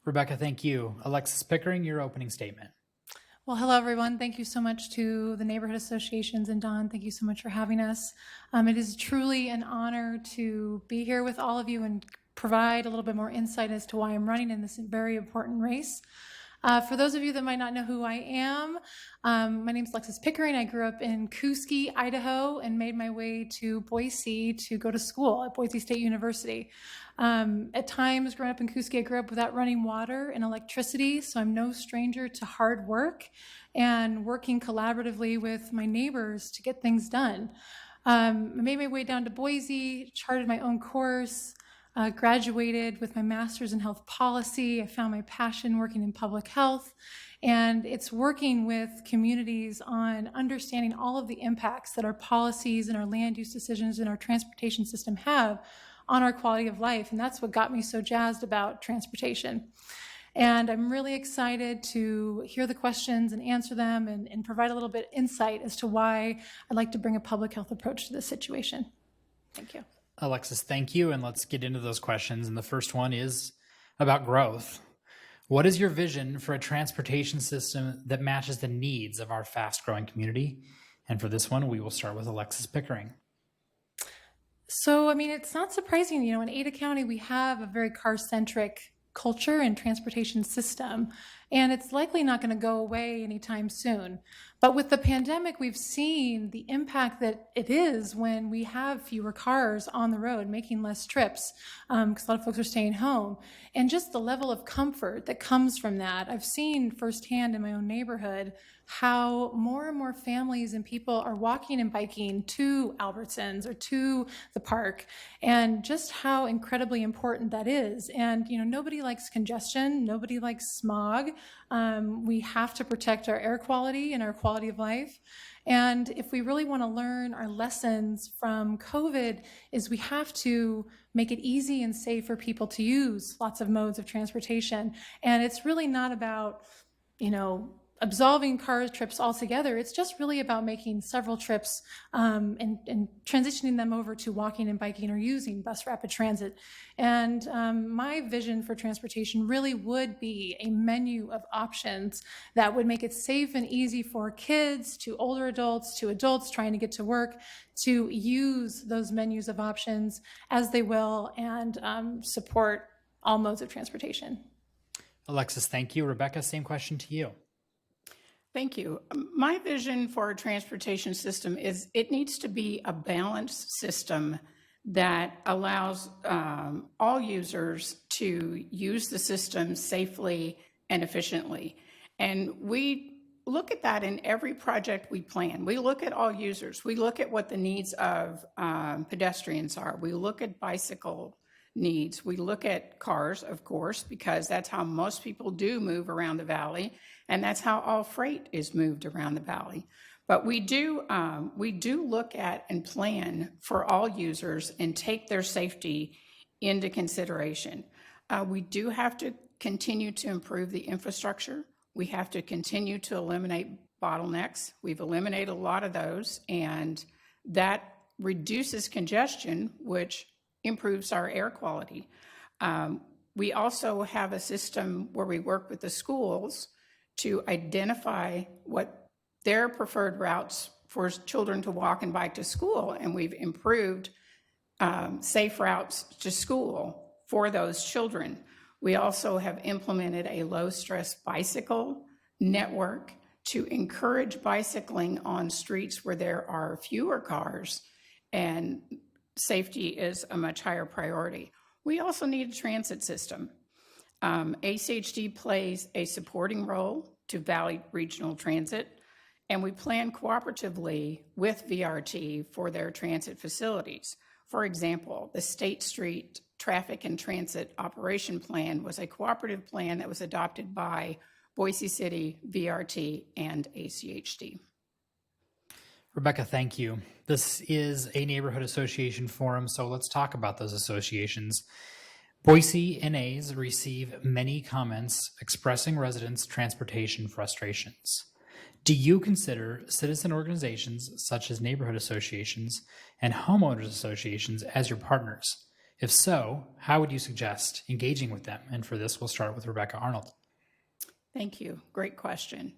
Rebecca, thank you. Alexis Pickering, your opening statement. Well, hello, everyone. Thank you so much to the neighborhood associations, and Don, thank you so much for having us. It is truly an honor to be here with all of you and provide a little bit more insight as to why I'm running in this very important race. For those of you that might not know who I am, my name is Alexis Pickering. I grew up in Koosky, Idaho, and made my way to Boise to go to school at Boise State University. At times, growing up in Koosky, I grew up without running water and electricity, so I'm no stranger to hard work and working collaboratively with my neighbors to get things done. I made my way down to Boise, charted my own course, graduated with my master's in health policy. I found my passion working in public health, and it's working with communities on understanding all of the impacts that our policies and our land use decisions and our transportation system have on our quality of life. And that's what got me so jazzed about transportation. And I'm really excited to hear the questions and answer them and provide a little bit insight as to why I'd like to bring a public health approach to this situation. Thank you. Alexis, thank you. And let's get into those questions. And the first one is about growth. What is your vision for a transportation system that matches the needs of our fast-growing community? And for this one, we will start with Alexis Pickering. So, I mean, it's not surprising, you know, in Ada County, we have a very car-centric culture and transportation system, and it's likely not going to go away anytime soon. But with the pandemic, we've seen the impact that it is when we have fewer cars on the road, making less trips, because a lot of folks are staying home. And just the level of comfort that comes from that. I've seen firsthand in my own neighborhood how more and more families and people are walking and biking to Albertsons or to the park, and just how incredibly important that is. And, you know, nobody likes congestion, nobody likes smog. We have to protect our air quality and our quality of life. And if we really want to learn our lessons from COVID, is we have to make it easy and safe for people to use lots of modes of transportation. And it's really not about, you know, absolving car trips altogether. It's just really about making several trips and transitioning them over to walking and biking or using bus rapid transit. And my vision for transportation really would be a menu of options that would make it safe and easy for kids to older adults to adults trying to get to work to use those menus of options as they will and support all modes of transportation. Alexis, thank you. Rebecca, same question to you. Thank you. My vision for a transportation system is it needs to be a balanced system that allows all users to use the system safely and efficiently. And we look at that in every project we plan. We look at all users. We look at what the needs of pedestrians are. We look at bicycle needs. We look at cars, of course, because that's how most people do move around the valley, and that's how all freight is moved around the valley. But we do look at and plan for all users and take their safety into consideration. We do have to continue to improve the infrastructure. We have to continue to eliminate bottlenecks. We've eliminated a lot of those, and that reduces congestion, which improves our air quality. We also have a system where we work with the schools to identify what their preferred routes for children to walk and bike to school, and we've improved safe routes to school for those children. We also have implemented a low-stress bicycle network to encourage bicycling on streets where there are fewer cars, and safety is a much higher priority. We also need a transit system. ACHD plays a supporting role to Valley Regional Transit, and we plan cooperatively with VRT for their transit facilities. For example, the State Street Traffic and Transit Operation Plan was a cooperative plan that was adopted by Boise City, VRT, and ACHD. Rebecca, thank you. This is a neighborhood association forum, so let's talk about those associations. Boise NAs receive many comments expressing residents' transportation frustrations. Do you consider citizen organizations such as neighborhood associations and homeowners associations as your partners? If so, how would you suggest engaging with them? And for this, we'll start with Rebecca Arnold. Thank you. Great question.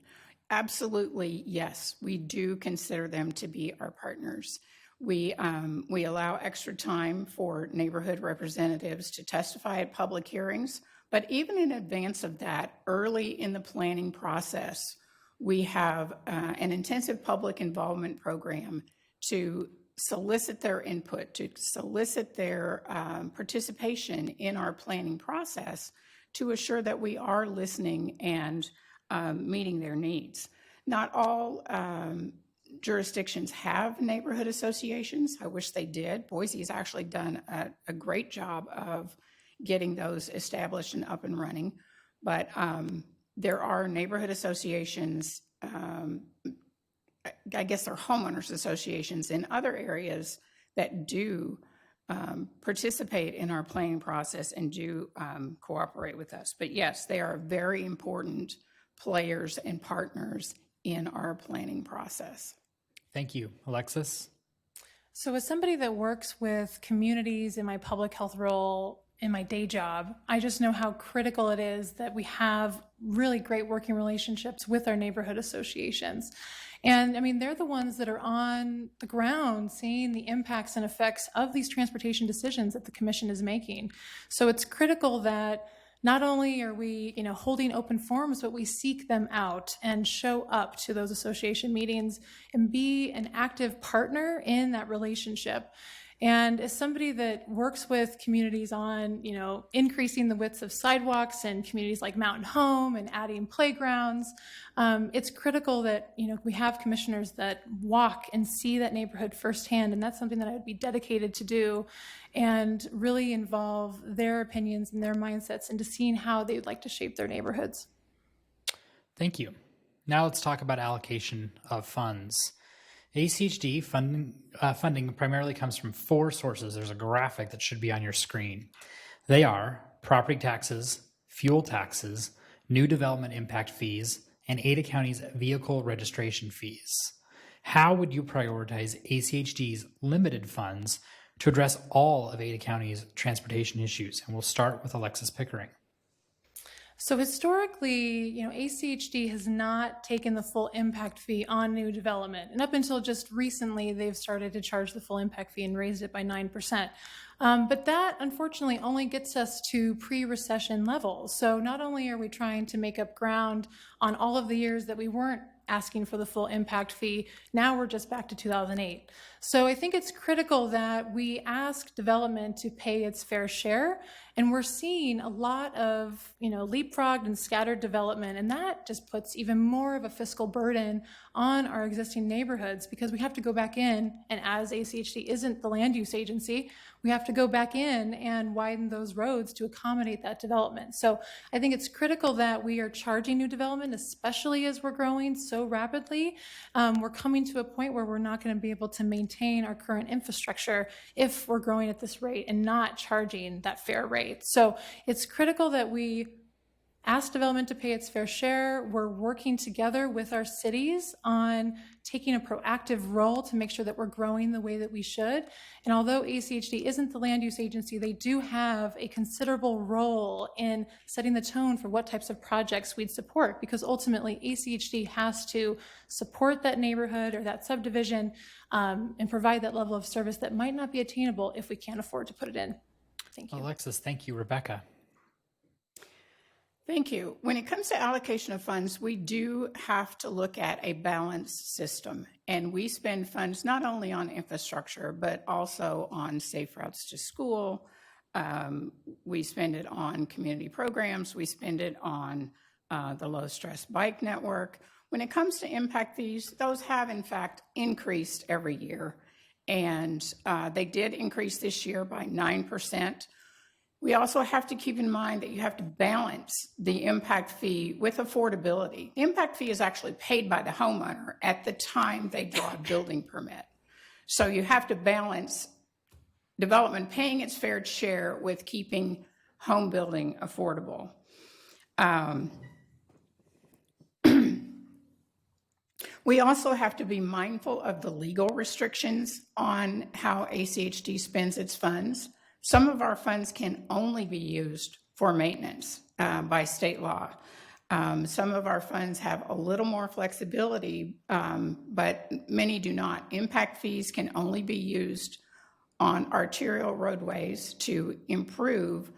Absolutely, yes. We do consider them to be our partners. We allow extra time for neighborhood representatives to testify at public hearings, but even in advance of that, early in the planning process, we have an intensive public involvement program to solicit their input, to solicit their participation in our planning process to assure that we are listening and meeting their needs. Not all jurisdictions have neighborhood associations. I wish they did. Boise has actually done a great job of getting those established and up and running. But there are neighborhood associations, I guess they're homeowners associations in other areas that do participate in our planning process and do cooperate with us. But yes, they are very important players and partners in our planning process. Thank you. Alexis? So as somebody that works with communities in my public health role in my day job, I just know how critical it is that we have really great working relationships with our neighborhood associations. And I mean, they're the ones that are on the ground seeing the impacts and effects of these transportation decisions that the commission is making. So it's critical that not only are we, holding open forums, but we seek them out and show up to those association meetings and be an active partner in that relationship. And as somebody that works with communities on, increasing the widths of sidewalks and communities like Mountain Home and adding playgrounds, it's critical that, we have commissioners that walk and see that neighborhood firsthand. And that's something that I would be dedicated to do and really involve their opinions and their mindsets into seeing how they would like to shape their neighborhoods. Thank you. Now let's talk about allocation of funds. ACHD funding primarily comes from 4 sources. There's a graphic that should be on your screen. They are property taxes, fuel taxes, new development impact fees, and Ada County's vehicle registration fees. How would you prioritize ACHD's limited funds to address all of Ada County's transportation issues? And we'll start with Alexis Pickering. So historically, ACHD has not taken the full impact fee on new development. And up until just recently, they've started to charge the full impact fee and raised it by 9%. But that, unfortunately, only gets us to pre-recession levels. So not only are we trying to make up ground on all of the years that we weren't asking for the full impact fee, now we're just back to 2008. So I think it's critical that we ask development to pay its fair share. And we're seeing a lot of, leapfrogged and scattered development. And that just puts even more of a fiscal burden on our existing neighborhoods because we have to go back in, and as ACHD isn't the land use agency, we have to go back in and widen those roads to accommodate that development. So I think it's critical that we are charging new development, especially as we're growing so rapidly. We're coming to a point where we're not going to be able to maintain our current infrastructure if we're growing at this rate and not charging that fair rate. So it's critical that we ask development to pay its fair share. We're working together with our cities on taking a proactive role to make sure that we're growing the way that we should. And although ACHD isn't the land use agency, they do have a considerable role in setting the tone for what types of projects we'd support, because ultimately ACHD has to support that neighborhood or that subdivision and provide that level of service that might not be attainable if we can't afford to put it in. Thank you. Alexis, thank you. Rebecca. Thank you. When it comes to allocation of funds, we do have to look at a balanced system. And we spend funds not only on infrastructure, but also on safe routes to school. We spend it on community programs. We spend it on the low stress bike network. When it comes to impact fees, those have in fact increased every year. And they did increase this year by 9%. We also have to keep in mind that you have to balance the impact fee with affordability. The impact fee is actually paid by the homeowner at the time they draw a building permit. So you have to balance development paying its fair share with keeping home building affordable. We also have to be mindful of the legal restrictions on how ACHD spends its funds. Some of our funds can only be used for maintenance by state law. Some of our funds have a little more flexibility, but many do not. Impact fees can only be used on arterial roadways to improve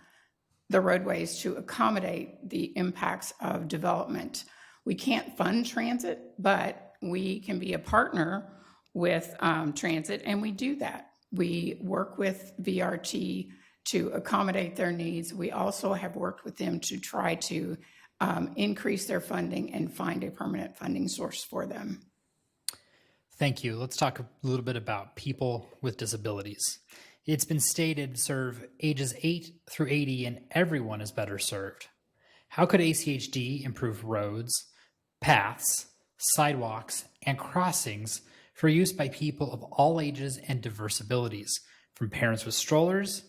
the roadways to accommodate the impacts of development. We can't fund transit, but we can be a partner with transit, and we do that. We work with VRT to accommodate their needs. We also have worked with them to try to increase their funding and find a permanent funding source for them. Thank you. Let's talk a little bit about people with disabilities. It's been stated serve ages 8 through 80 and everyone is better served. How could ACHD improve roads, paths, sidewalks, and crossings for use by people of all ages and diverse abilities, from parents with strollers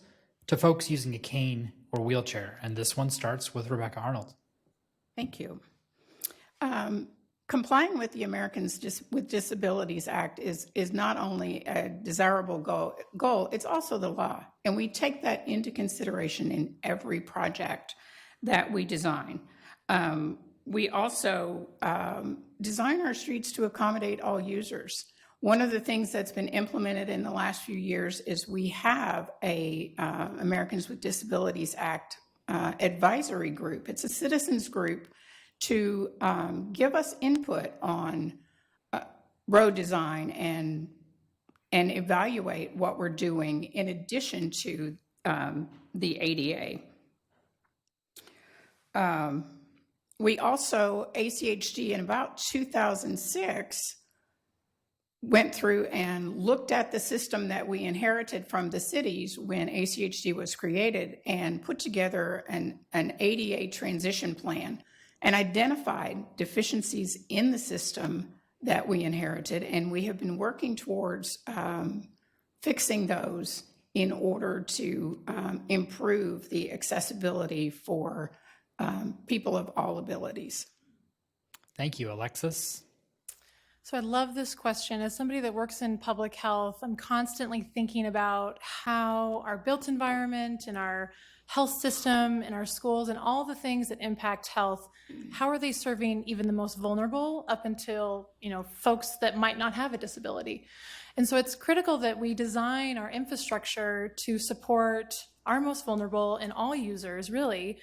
to folks using a cane or wheelchair. And this one starts with Rebecca Arnold. Thank you. Complying with the Americans with Disabilities Act is not only a desirable goal, it's also the law. And we take that into consideration in every project that we design. We also design our streets to accommodate all users. One of the things that's been implemented in the last few years is we have a Americans with Disabilities Act advisory group. It's a citizens group to give us input on road design and evaluate what we're doing in addition to the ADA. We also, ACHD in about 2006, went through and looked at the system that we inherited from the cities when ACHD was created and put together an ADA transition plan and identified deficiencies in the system that we inherited. And we have been working towards fixing those in order to improve the accessibility for people of all abilities. Thank you, Alexis. So I love this question. As somebody that works in public health, I'm constantly thinking about how our built environment and our health system and our schools and all the things that impact health, how are they serving even the most vulnerable up until, folks that might not have a disability? And so it's critical that we design our infrastructure to support our most vulnerable and all users, really,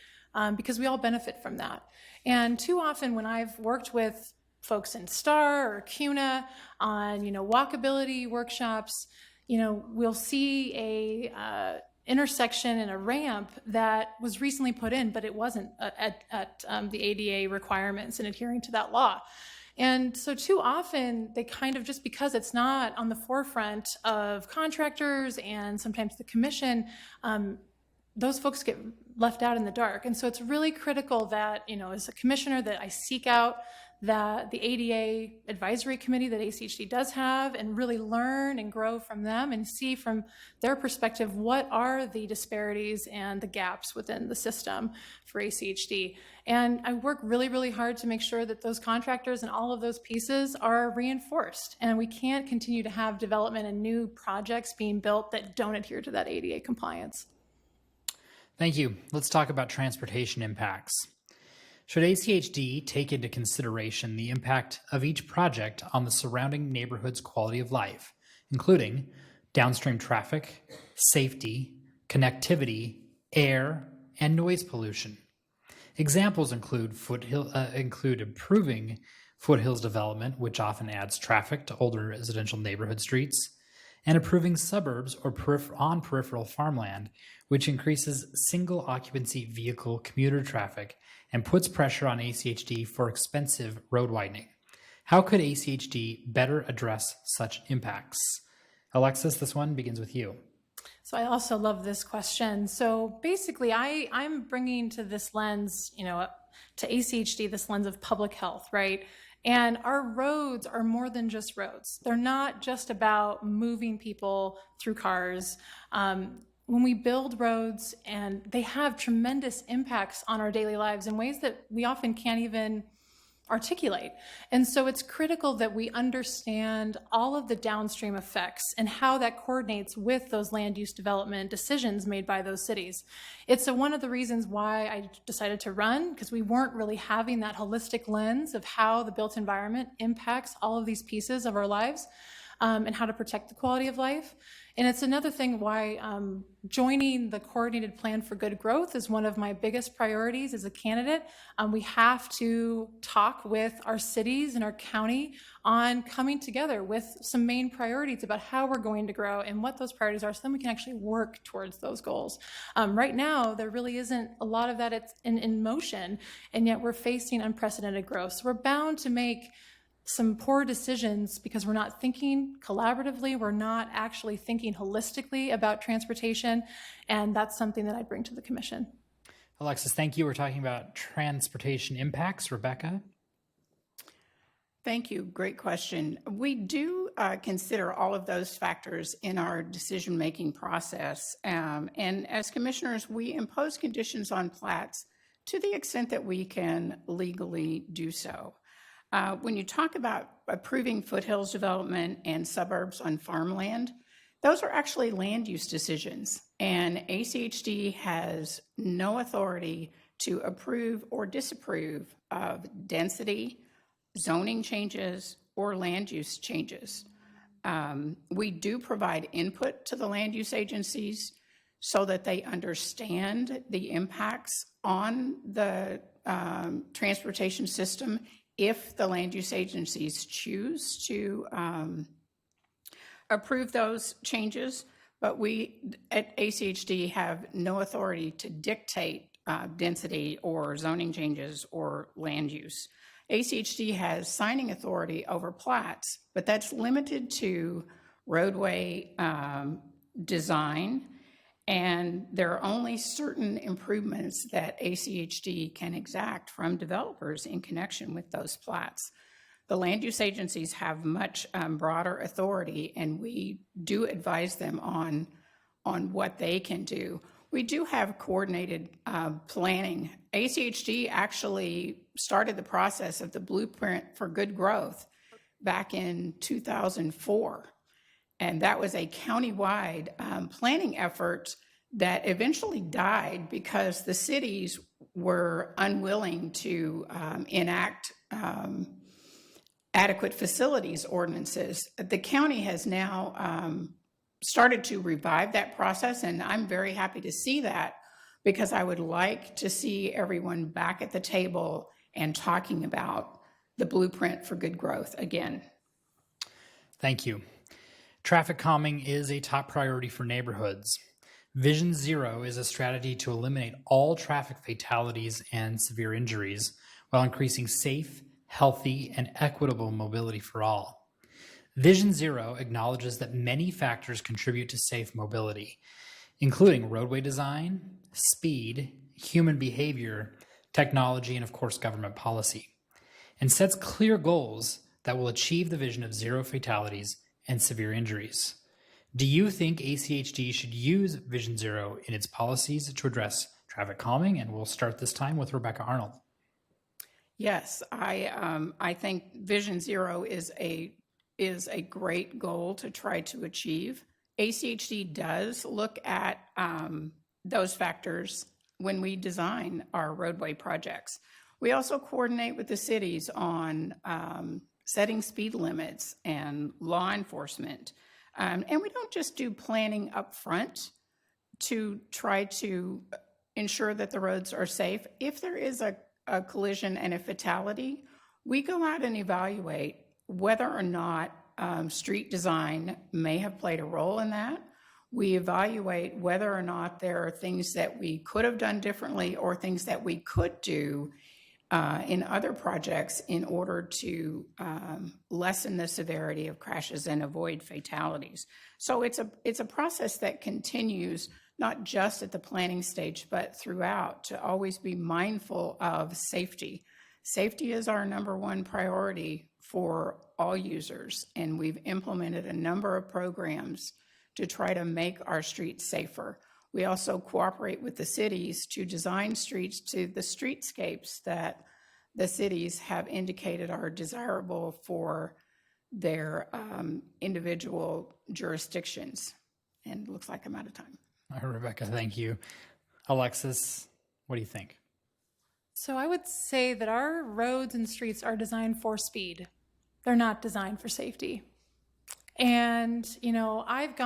because we all benefit from that. And too often when I've worked with folks in STAR or CUNA on, walkability workshops, we'll see a intersection and a ramp that was recently put in, but it wasn't at the ADA requirements and adhering to that law. And so too often they kind of, just because it's not on the forefront of contractors and sometimes the commission, those folks get left out in the dark. And so it's really critical that, as a commissioner, that I seek out the ADA advisory committee that ACHD does have and really learn and grow from them and see from their perspective what are the disparities and the gaps within the system for ACHD. And I work really, really hard to make sure that those contractors and all of those pieces are reinforced. And we can't continue to have development and new projects being built that don't adhere to that ADA compliance. Thank you. Let's talk about transportation impacts. Should ACHD take into consideration the impact of each project on the surrounding neighborhood's quality of life, including downstream traffic, safety, connectivity, air, and noise pollution? Examples include improving foothills development, which often adds traffic to older residential neighborhood streets, and improving suburbs or peripheral farmland, which increases single occupancy vehicle commuter traffic and puts pressure on ACHD for expensive road widening. How could ACHD better address such impacts? Alexis, this one begins with you. So I also love this question. So basically, I'm bringing to this lens, to ACHD, this lens of public health, right? And our roads are more than just roads. They're not just about moving people through cars. When we build roads, and they have tremendous impacts on our daily lives in ways that we often can't even articulate. And so it's critical that we understand all of the downstream effects and how that coordinates with those land use development decisions made by those cities. It's one of the reasons why I decided to run, because we weren't really having that holistic lens of how the built environment impacts all of these pieces of our lives, and how to protect the quality of life. And it's another thing why joining the Coordinated Plan for Good Growth is one of my biggest priorities as a candidate. We have to talk with our cities and our county on coming together with some main priorities about how we're going to grow and what those priorities are, so then we can actually work towards those goals. Right now, there really isn't a lot of that in motion, and yet we're facing unprecedented growth. So we're bound to make some poor decisions because we're not thinking collaboratively, we're not actually thinking holistically about transportation, and that's something that I bring to the commission. Alexis, thank you. We're talking about transportation impacts. Rebecca? Thank you. Great question. We do consider all of those factors in our decision-making process. And as commissioners, we impose conditions on plats to the extent that we can legally do so. When you talk about approving foothills development and suburbs on farmland, those are actually land use decisions, and ACHD has no authority to approve or disapprove of density, zoning changes, or land use changes. We do provide input to the land use agencies so that they understand the impacts on the transportation system if the land use agencies choose to approve those changes. But we at ACHD have no authority to dictate density or zoning changes or land use. ACHD has signing authority over plats, but that's limited to roadway design, and there are only certain improvements that ACHD can exact from developers in connection with those plats. The land use agencies have much broader authority, and we do advise them on what they can do. We do have coordinated planning. ACHD actually started the process of the Blueprint for Good Growth back in 2004. And that was a countywide planning effort that eventually died because the cities were unwilling to enact adequate facilities ordinances. The county has now started to revive that process, and I'm very happy to see that because I would like to see everyone back at the table and talking about the Blueprint for Good Growth again. Thank you. Traffic calming is a top priority for neighborhoods. Vision Zero is a strategy to eliminate all traffic fatalities and severe injuries while increasing safe, healthy, and equitable mobility for all. Vision Zero acknowledges that many factors contribute to safe mobility, including roadway design, speed, human behavior, technology, and of course, government policy, and sets clear goals that will achieve the vision of zero fatalities and severe injuries. Do you think ACHD should use Vision Zero in its policies to address traffic calming? And we'll start this time with Rebecca Arnold. Yes, I think Vision Zero is a great goal to try to achieve. ACHD does look at those factors when we design our roadway projects. We also coordinate with the cities on setting speed limits and law enforcement. And we don't just do planning up front to try to ensure that the roads are safe. If there is a collision and a fatality, we go out and evaluate whether or not street design may have played a role in that. We evaluate whether or not there are things that we could have done differently or things that we could do in other projects in order to lessen the severity of crashes and avoid fatalities. So it's a process that continues not just at the planning stage, but throughout, to always be mindful of safety. Safety is our number one priority for all users, and we've implemented a number of programs to try to make our streets safer. We also cooperate with the cities to design streets to the streetscapes that the cities have indicated are desirable for their individual jurisdictions. And it looks like I'm out of time. Rebecca, thank you. Alexis, what do you think? So I would say that our roads and streets are designed for speed. They're not designed for safety. And, you know, I've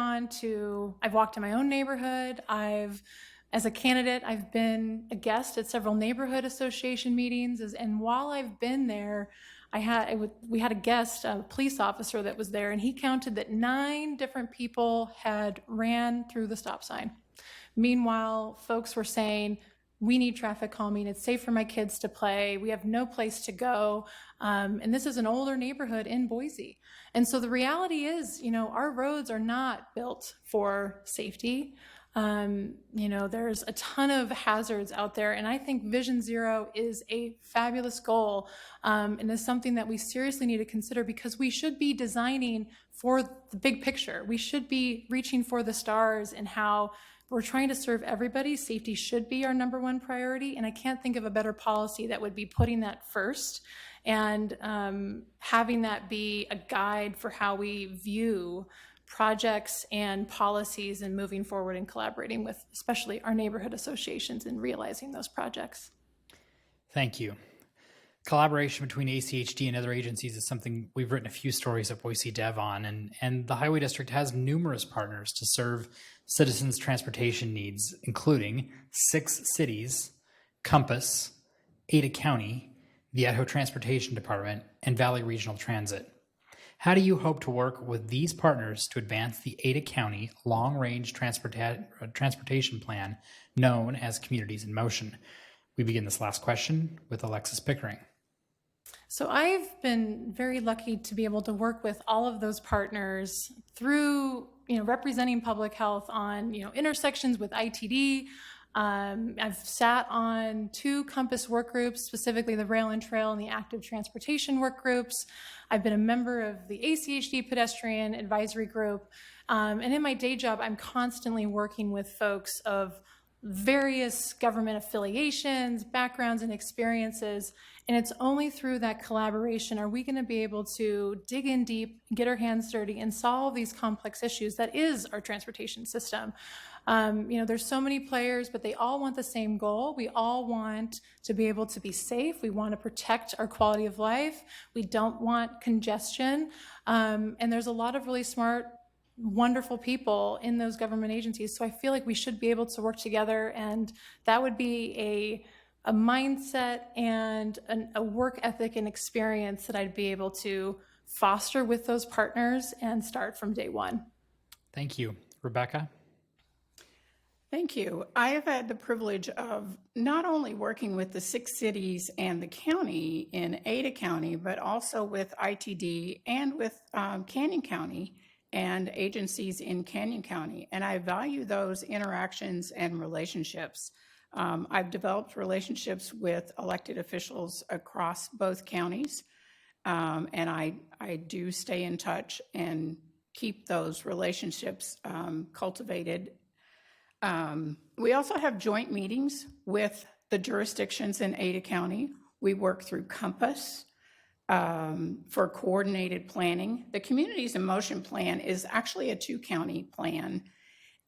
walked in my own neighborhood. As a candidate, I've been a guest at several neighborhood association meetings. And while I've been there, we had a guest, a police officer that was there, and he counted that 9 different people had ran through the stop sign. Meanwhile, folks were saying, we need traffic calming. It's safe for my kids to play. We have no place to go. And this is an older neighborhood in Boise. And so the reality is, you know, our roads are not built for safety. There's a ton of hazards out there, and I think Vision Zero is a fabulous goal, and is something that we seriously need to consider, because we should be designing for the big picture. We should be reaching for the stars and how we're trying to serve everybody. Safety should be our number one priority, and I can't think of a better policy that would be putting that first and having that be a guide for how we view projects and policies and moving forward and collaborating with especially our neighborhood associations and realizing those projects. Thank you. Collaboration between ACHD and other agencies is something we've written a few stories at BoiseDev on, and the Highway District has numerous partners to serve citizens' transportation needs, including 6 cities, Compass, Ada County, the Idaho Transportation Department, and Valley Regional Transit. How do you hope to work with these partners to advance the Ada County Long-Range Transportation Plan, known as Communities in Motion? We begin this last question with Alexis Pickering. So I've been very lucky to be able to work with all of those partners through, representing public health on, intersections with ITD. I've sat on 2 Compass work groups, specifically the Rail and Trail and the Active Transportation work groups. I've been a member of the ACHD Pedestrian Advisory Group. And in my day job, I'm constantly working with folks of various government affiliations, backgrounds, and experiences. And it's only through that collaboration are we going to be able to dig in deep, get our hands dirty, and solve these complex issues that is our transportation system. There's so many players, but they all want the same goal. We all want to be able to be safe. We want to protect our quality of life. We don't want congestion. And there's a lot of really smart, wonderful people in those government agencies. So I feel like we should be able to work together, and that would be a mindset and a work ethic and experience that I'd be able to foster with those partners and start from day one. Thank you. Rebecca? Thank you. I have had the privilege of not only working with the 6 cities and the county in Ada County, but also with ITD and with Canyon County and agencies in Canyon County. And I value those interactions and relationships. I've developed relationships with elected officials across both counties, and I do stay in touch and keep those relationships cultivated. We also have joint meetings with the jurisdictions in Ada County. We work through Compass for coordinated planning. The Communities in Motion plan is actually a 2-county plan,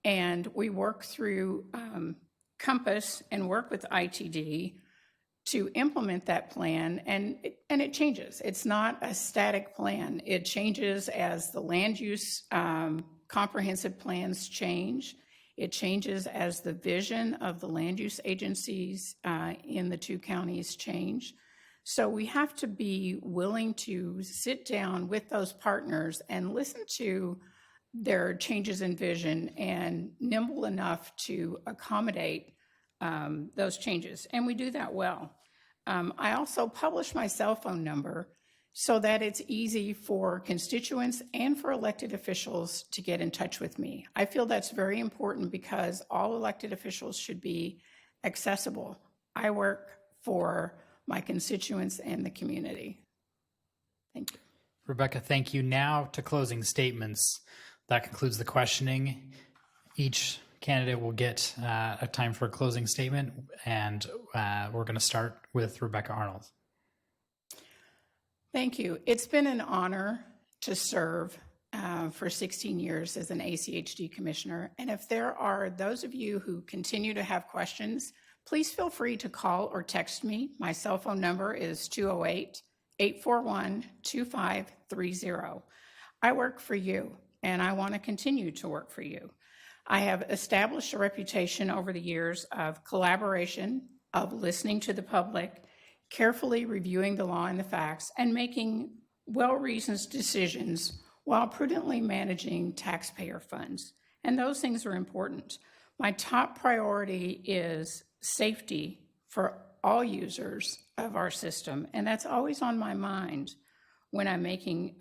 and we work through Compass and work with ITD to implement that plan, and it changes. It's not a static plan. It changes as the land use comprehensive plans change. It changes as the vision of the land use agencies in the 2 counties change. So we have to be willing to sit down with those partners and listen to their changes in vision and nimble enough to accommodate those changes. And we do that well. I also publish my cell phone number so that it's easy for constituents and for elected officials to get in touch with me. I feel that's very important because all elected officials should be accessible. I work for my constituents and the community. Thank you. Rebecca, thank you. Now to closing statements. That concludes the questioning. Each candidate will get a time for a closing statement, and we're going to start with Rebecca Arnold. Thank you. It's been an honor to serve for 16 years as an ACHD commissioner. And if there are those of you who continue to have questions, please feel free to call or text me. My cell phone number is 208-841-2530. I work for you, and I want to continue to work for you. I have established a reputation over the years of collaboration, of listening to the public, carefully reviewing the law and the facts, and making well-reasoned decisions while prudently managing taxpayer funds. And those things are important. My top priority is safety for all users of our system, and that's always on my mind when I'm making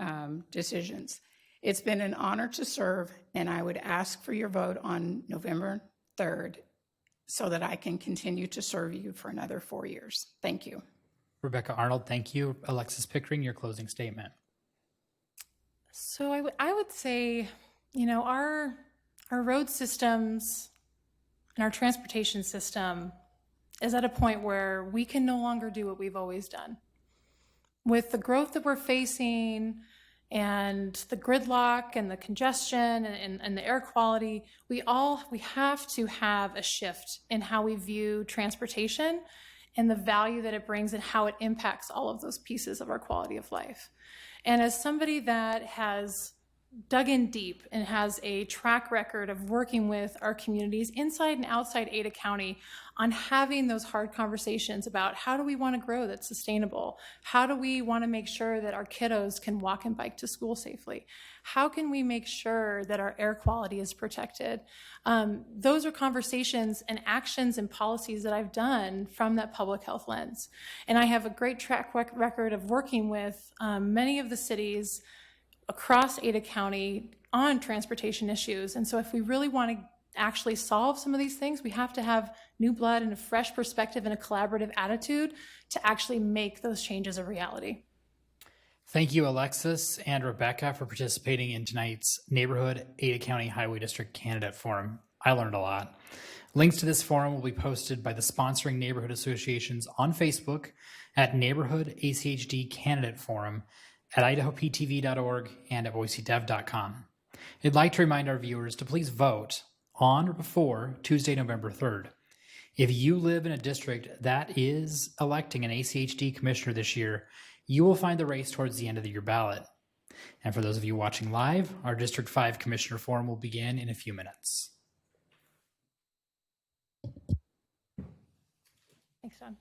decisions. It's been an honor to serve, and I would ask for your vote on November 3rd so that I can continue to serve you for another 4 years. Thank you. Rebecca Arnold, thank you. Alexis Pickering, your closing statement. So I would say, our road systems and our transportation system is at a point where we can no longer do what we've always done. With the growth that we're facing and the gridlock and the congestion and the air quality, we have to have a shift in how we view transportation and the value that it brings and how it impacts all of those pieces of our quality of life. And as somebody that has dug in deep and has a track record of working with our communities inside and outside Ada County on having those hard conversations about how do we want to grow that's sustainable? How do we want to make sure that our kiddos can walk and bike to school safely? How can we make sure that our air quality is protected? Those are conversations and actions and policies that I've done from that public health lens. And I have a great track record of working with many of the cities across Ada County on transportation issues. And so if we really want to actually solve some of these things, we have to have new blood and a fresh perspective and a collaborative attitude to actually make those changes a reality. Thank you, Alexis and Rebecca, for participating in tonight's Neighborhood Ada County Highway District Candidate Forum. I learned a lot. Links to this forum will be posted by the sponsoring neighborhood associations on Facebook at Neighborhood ACHD Candidate Forum, at idahoptv.org, and at BoiseDev.com. I'd like to remind our viewers to please vote on or before Tuesday, November 3rd. If you live in a district that is electing an ACHD commissioner this year, you will find the race towards the end of your ballot. And for those of you watching live, our District 5 Commissioner Forum will begin in a few minutes. Thanks, Don.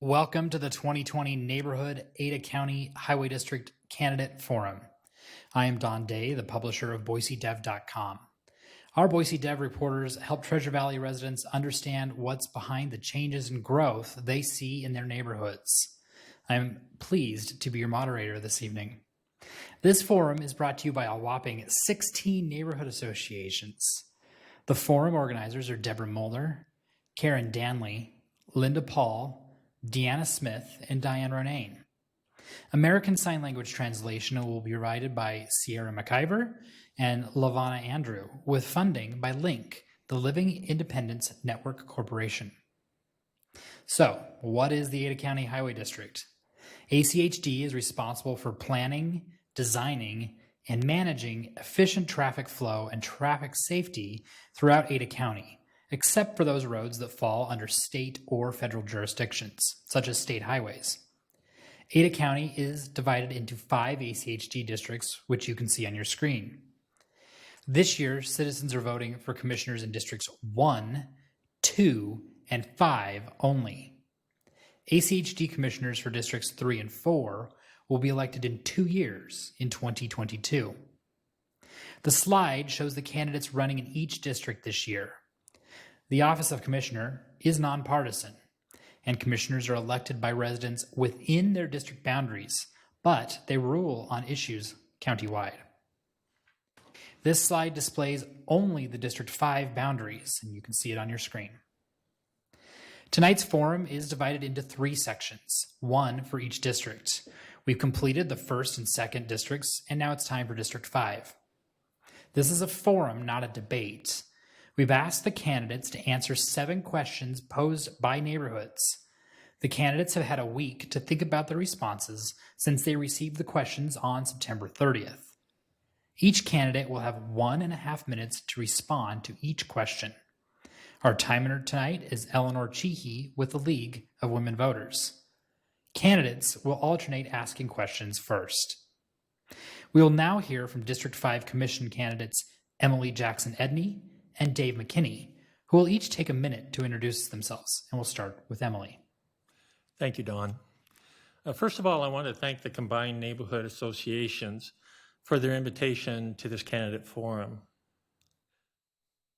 Welcome to the 2020 Neighborhood Ada County Highway District Candidate Forum. I am Don Day, the publisher of BoiseDev.com. Our BoiseDev reporters help Treasure Valley residents understand what's behind the changes and growth they see in their neighborhoods. I'm pleased to be your moderator this evening. This forum is brought to you by a whopping 16 neighborhood associations. The forum organizers are Deborah Mullner, Karen Danley, Linda Paul, Deanna Smith, and Diane Ronayne. American Sign Language translation will be provided by Sierra McIver and Lavana Andrew, with funding by Link, the Living Independence Network Corporation. So, what is the Ada County Highway District? ACHD is responsible for planning, designing, and managing efficient traffic flow and traffic safety throughout Ada County, except for those roads that fall under state or federal jurisdictions, such as state highways. Ada County is divided into 5 ACHD districts, which you can see on your screen. This year, citizens are voting for commissioners in districts 1, 2, and 5 only. ACHD commissioners for districts 3 and 4 will be elected in 2 years in 2022. The slide shows the candidates running in each district this year. The office of commissioner is nonpartisan, and commissioners are elected by residents within their district boundaries, but they rule on issues countywide. This slide displays only the District 5 boundaries, and you can see it on your screen. Tonight's forum is divided into 3 sections, 1 for each district. We've completed the 1st and 2nd districts, and now it's time for District 5. This is a forum, not a debate. We've asked the candidates to answer 7 questions posed by neighborhoods. The candidates have had a week to think about their responses since they received the questions on September 30th. Each candidate will have 1.5 minutes to respond to each question. Our timer tonight is Eleanor Cheehee with the League of Women Voters. Candidates will alternate asking questions first. We will now hear from District 5 Commission candidates Emilie Jackson-Edney and Dave McKinney, who will each take a minute to introduce themselves. And we'll start with Emilie. Thank you, Don. First of all, I want to thank the combined neighborhood associations for their invitation to this candidate forum.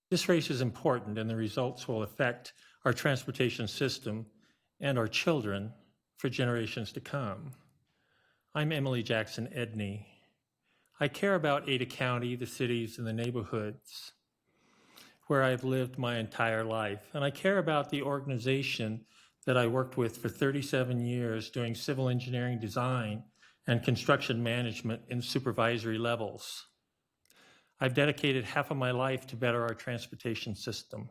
This race is important, and the results will affect our transportation system and our children for generations to come. I'm Emilie Jackson-Edney. I care about Ada County, the cities, and the neighborhoods where I've lived my entire life. And I care about the organization that I worked with for 37 years doing civil engineering design and construction management in supervisory levels. I've dedicated half of my life to better our transportation system.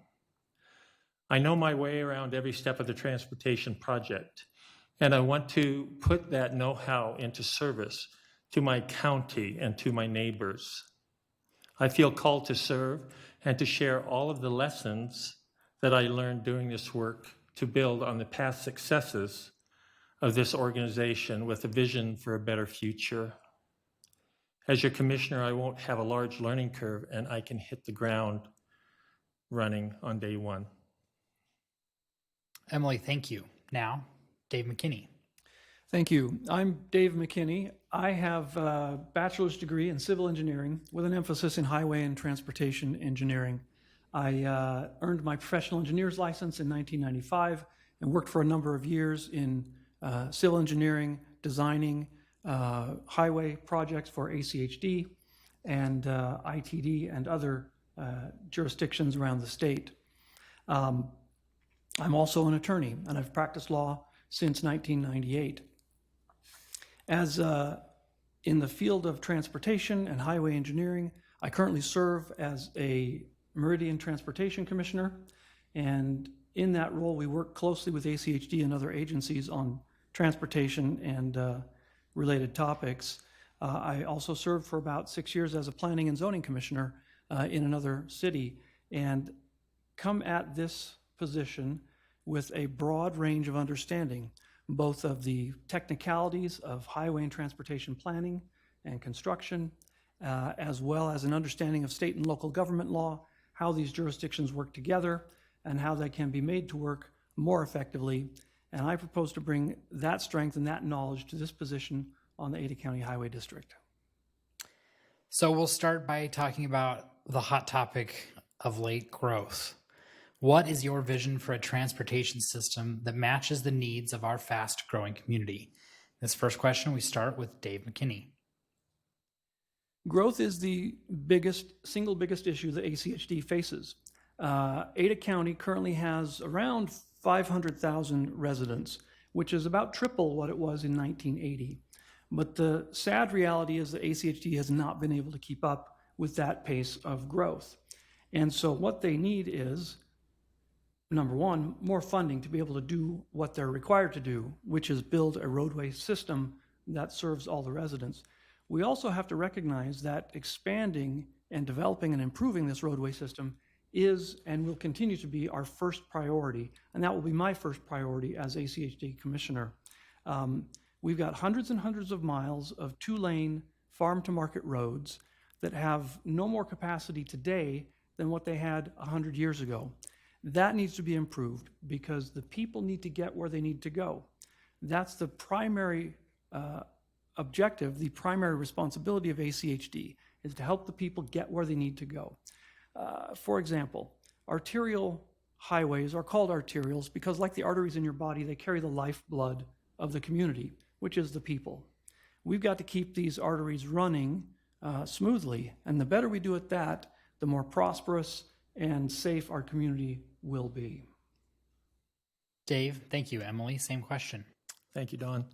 I know my way around every step of the transportation project, and I want to put that know-how into service to my county and to my neighbors. I feel called to serve and to share all of the lessons that I learned doing this work to build on the past successes of this organization with a vision for a better future. As your commissioner, I won't have a large learning curve, and I can hit the ground running on day one. Emilie, thank you. Now, Dave McKinney. Thank you. I'm Dave McKinney. I have a bachelor's degree in civil engineering with an emphasis in highway and transportation engineering. I earned my professional engineer's license in 1995 and worked for a number of years in civil engineering, designing highway projects for ACHD and ITD and other jurisdictions around the state. I'm also an attorney, and I've practiced law since 1998. As in the field of transportation and highway engineering, I currently serve as a Meridian Transportation Commissioner, and in that role we work closely with ACHD and other agencies on transportation and related topics. I also served for about 6 years as a Planning and Zoning Commissioner in another city, and come at this position with a broad range of understanding, both of the technicalities of highway and transportation planning and construction, as well as an understanding of state and local government law, how these jurisdictions work together, and how they can be made to work more effectively, And I propose to bring that strength and that knowledge to this position on the Ada County Highway District. So we'll start by talking about the hot topic of late, growth. What is your vision for a transportation system that matches the needs of our fast-growing community? This first question, we start with Dave McKinney. Growth is the single biggest issue that ACHD faces. Ada County currently has around 500,000 residents, which is about triple what it was in 1980. But the sad reality is that ACHD has not been able to keep up with that pace of growth. And so what they need is, number one, more funding to be able to do what they're required to do, which is build a roadway system that serves all the residents. We also have to recognize that expanding and developing and improving this roadway system is and will continue to be our first priority, and that will be my first priority as ACHD Commissioner. We've got hundreds and hundreds of miles of two-lane farm-to-market roads that have no more capacity today than what they had 100 years ago. That needs to be improved because the people need to get where they need to go. That's the primary objective, the primary responsibility of ACHD, is to help the people get where they need to go. For example, arterial highways are called arterials because, like the arteries in your body, they carry the lifeblood of the community, which is the people. We've got to keep these arteries running smoothly, and the better we do at that, the more prosperous and safe our community will be. Dave, thank you. Emilie, same question. Thank you, Don.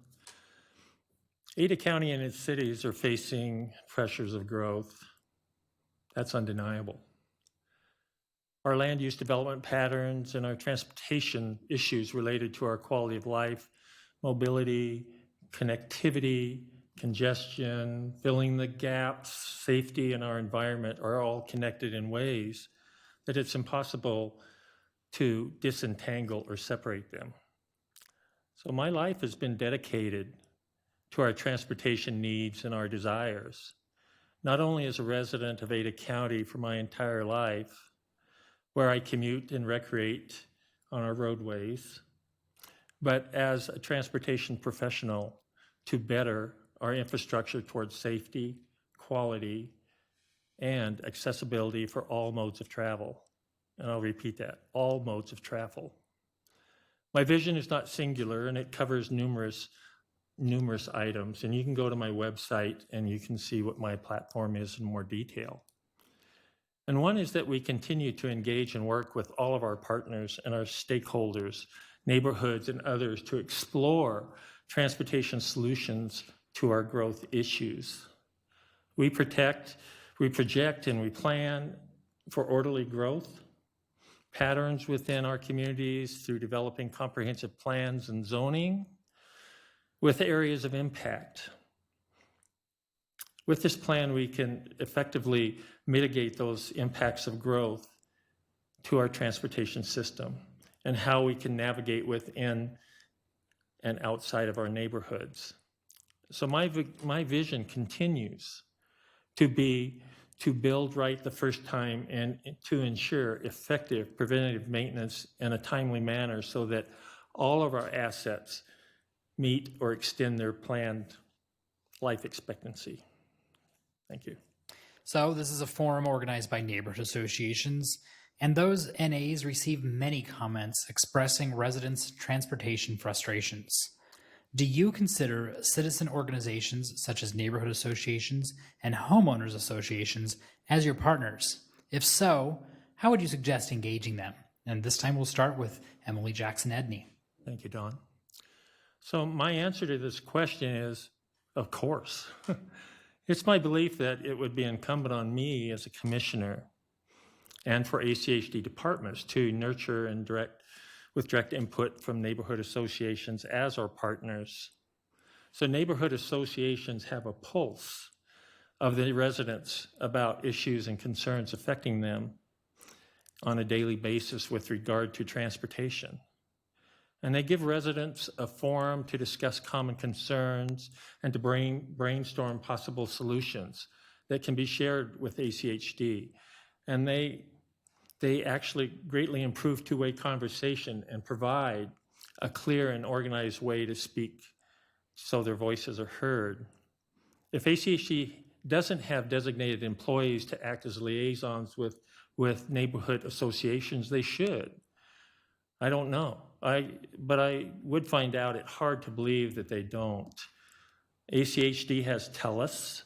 Ada County and its cities are facing pressures of growth. That's undeniable. Our land use development patterns and our transportation issues related to our quality of life, mobility, connectivity, congestion, filling the gaps, safety in our environment are all connected in ways that it's impossible to disentangle or separate them. So my life has been dedicated to our transportation needs and our desires, not only as a resident of Ada County for my entire life, where I commute and recreate on our roadways, but as a transportation professional to better our infrastructure towards safety, quality, and accessibility for all modes of travel. And I'll repeat that, all modes of travel. My vision is not singular, and it covers numerous items. And you can go to my website and you can see what my platform is in more detail. And one is that we continue to engage and work with all of our partners and our stakeholders, neighborhoods and others to explore transportation solutions to our growth issues. We project and we plan for orderly growth patterns within our communities through developing comprehensive plans and zoning with areas of impact. With this plan, we can effectively mitigate those impacts of growth to our transportation system and how we can navigate within and outside of our neighborhoods. So my vision continues to be to build right the first time and to ensure effective preventative maintenance in a timely manner so that all of our assets meet or extend their planned life expectancy. Thank you. So this is a forum organized by neighborhood associations, and those NAs receive many comments expressing residents' transportation frustrations. Do you consider citizen organizations such as neighborhood associations and homeowners associations as your partners? If so, how would you suggest engaging them? And this time we'll start with Emilie Jackson-Edney. Thank you, Don. So my answer to this question is, of course. It's my belief that it would be incumbent on me as a commissioner and for ACHD departments to nurture and with direct input from neighborhood associations as our partners. So neighborhood associations have a pulse of the residents about issues and concerns affecting them on a daily basis with regard to transportation. And they give residents a forum to discuss common concerns and to brainstorm possible solutions that can be shared with ACHD. And they actually greatly improve two-way conversation and provide a clear and organized way to speak so their voices are heard. If ACHD doesn't have designated employees to act as liaisons with neighborhood associations, they should. I don't know. But I would find out it hard to believe that they don't. ACHD has TELUS,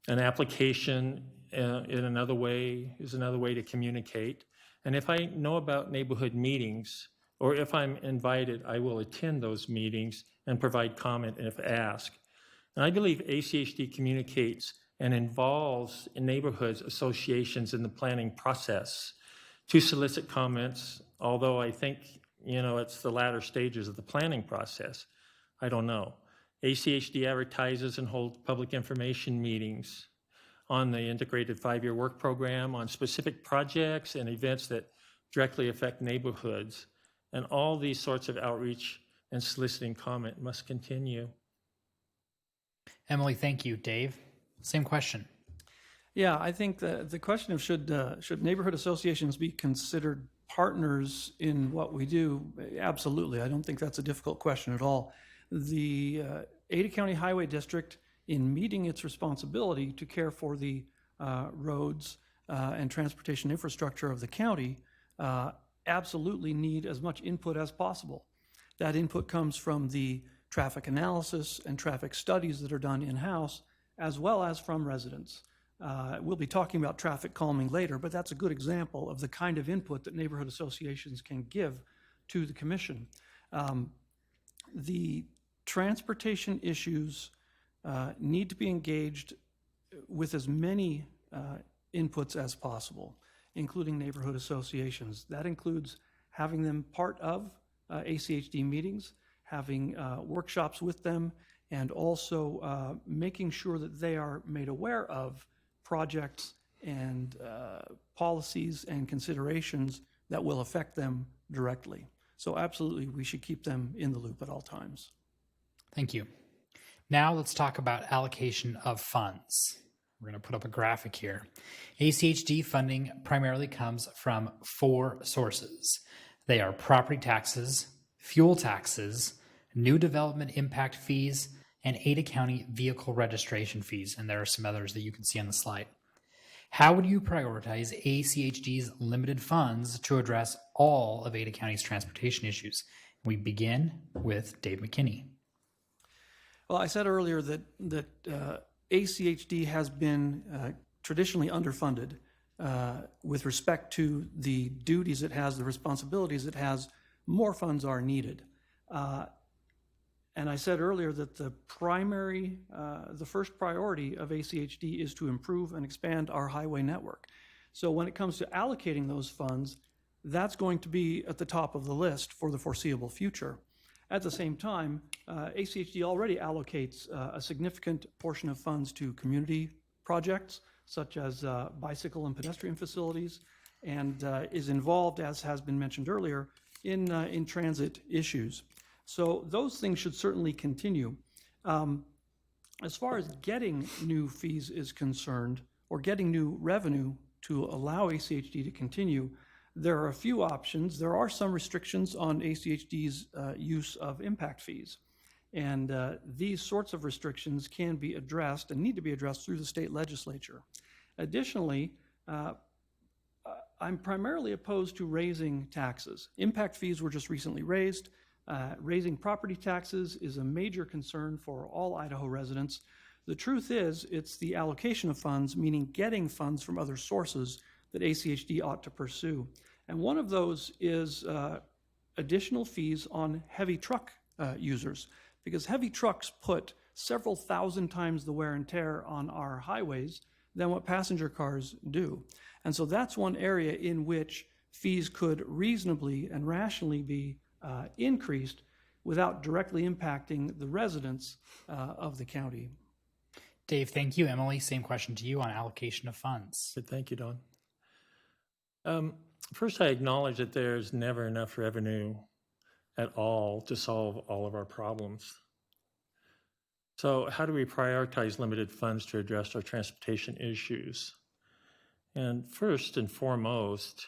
an application is another way to communicate. And if I know about neighborhood meetings, or if I'm invited, I will attend those meetings and provide comment if asked. And I believe ACHD communicates and involves neighborhoods associations in the planning process to solicit comments, although I think, it's the latter stages of the planning process. I don't know. ACHD advertises and holds public information meetings on the Integrated 5-Year Work Program, on specific projects and events that directly affect neighborhoods. And all these sorts of outreach and soliciting comment must continue. Emilie, thank you. Dave, same question. Yeah, I think the question of should neighborhood associations be considered partners in what we do? Absolutely. I don't think that's a difficult question at all. The Ada County Highway District, in meeting its responsibility to care for the roads and transportation infrastructure of the county, absolutely need as much input as possible. That input comes from the traffic analysis and traffic studies that are done in-house, as well as from residents. We'll be talking about traffic calming later, but that's a good example of the kind of input that neighborhood associations can give to the commission. The transportation issues need to be engaged with as many inputs as possible, including neighborhood associations. That includes having them part of ACHD meetings, having workshops with them, and also making sure that they are made aware of projects and policies and considerations that will affect them directly. So absolutely, we should keep them in the loop at all times. Thank you. Now let's talk about allocation of funds. We're going to put up a graphic here. ACHD funding primarily comes from 4 sources. They are property taxes, fuel taxes, new development impact fees, and Ada County vehicle registration fees. And there are some others that you can see on the slide. How would you prioritize ACHD's limited funds to address all of Ada County's transportation issues? We begin with Dave McKinney. Well, I said earlier that ACHD has been traditionally underfunded with respect to the duties it has, the responsibilities it has. More funds are needed. And I said earlier that the first priority of ACHD is to improve and expand our highway network. So when it comes to allocating those funds, that's going to be at the top of the list for the foreseeable future. At the same time, ACHD already allocates a significant portion of funds to community projects, such as bicycle and pedestrian facilities, and is involved, as has been mentioned earlier, in transit issues. So those things should certainly continue. As far as getting new fees is concerned, or getting new revenue to allow ACHD to continue, there are a few options. There are some restrictions on ACHD's use of impact fees. And these sorts of restrictions can be addressed and need to be addressed through the state legislature. Additionally, I'm primarily opposed to raising taxes. Impact fees were just recently raised. Raising property taxes is a major concern for all Idaho residents. The truth is, it's the allocation of funds, meaning getting funds from other sources, that ACHD ought to pursue. And one of those is additional fees on heavy truck users, because heavy trucks put several thousand times the wear and tear on our highways than what passenger cars do. And so that's one area in which fees could reasonably and rationally be increased without directly impacting the residents of the county. Dave, thank you. Emilie, same question to you on allocation of funds. Thank you, Don. First, I acknowledge that there's never enough revenue at all to solve all of our problems. So how do we prioritize limited funds to address our transportation issues? And first and foremost,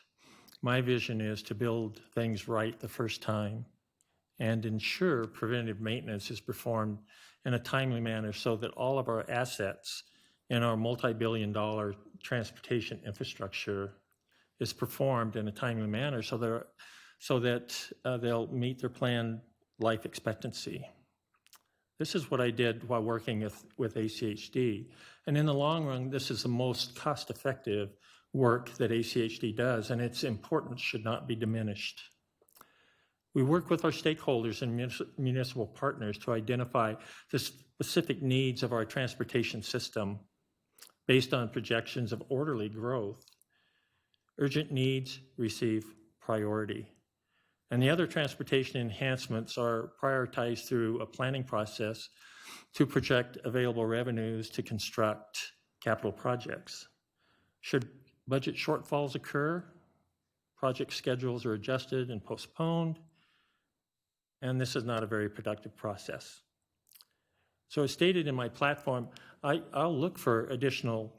my vision is to build things right the first time and ensure preventative maintenance is performed in a timely manner so that all of our assets in our multi-billion-dollar transportation infrastructure is performed in a timely manner so that they'll meet their planned life expectancy. This is what I did while working with ACHD. And in the long run, this is the most cost-effective work that ACHD does, and its importance should not be diminished. We work with our stakeholders and municipal partners to identify the specific needs of our transportation system based on projections of orderly growth. Urgent needs receive priority. And the other transportation enhancements are prioritized through a planning process to project available revenues to construct capital projects. Should budget shortfalls occur, project schedules are adjusted and postponed, and this is not a very productive process. So as stated in my platform, I'll look for additional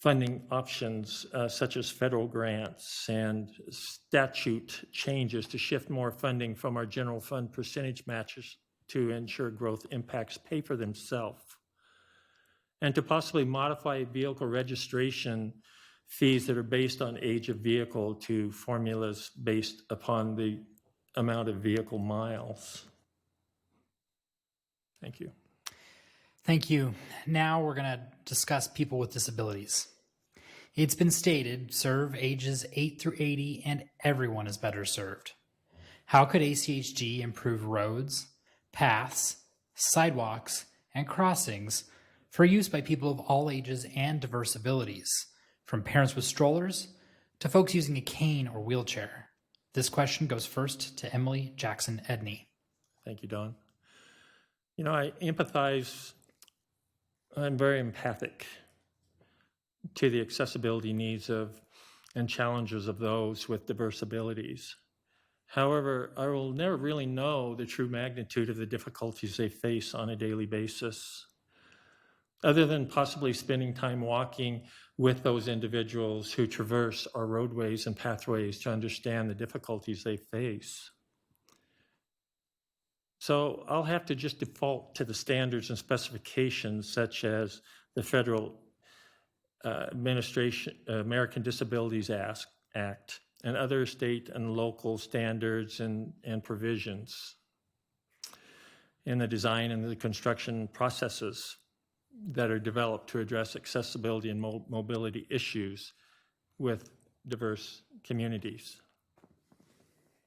funding options such as federal grants and statute changes to shift more funding from our general fund percentage matches to ensure growth impacts pay for themselves, and to possibly modify vehicle registration fees that are based on age of vehicle to formulas based upon the amount of vehicle miles. Thank you. Thank you. Now we're going to discuss people with disabilities. It's been stated, serve ages 8 through 80 and everyone is better served. How could ACHD improve roads, paths, sidewalks, and crossings for use by people of all ages and diverse abilities, from parents with strollers to folks using a cane or wheelchair? This question goes first to Emilie Jackson-Edney. Thank you, Don. You know, I empathize. I'm very empathic to the accessibility needs of and challenges of those with diverse abilities. However, I will never really know the true magnitude of the difficulties they face on a daily basis, other than possibly spending time walking with those individuals who traverse our roadways and pathways to understand the difficulties they face. So I'll have to just default to the standards and specifications such as the Federal American Disabilities Act and other state and local standards and provisions in the design and the construction processes that are developed to address accessibility and mobility issues with diverse communities.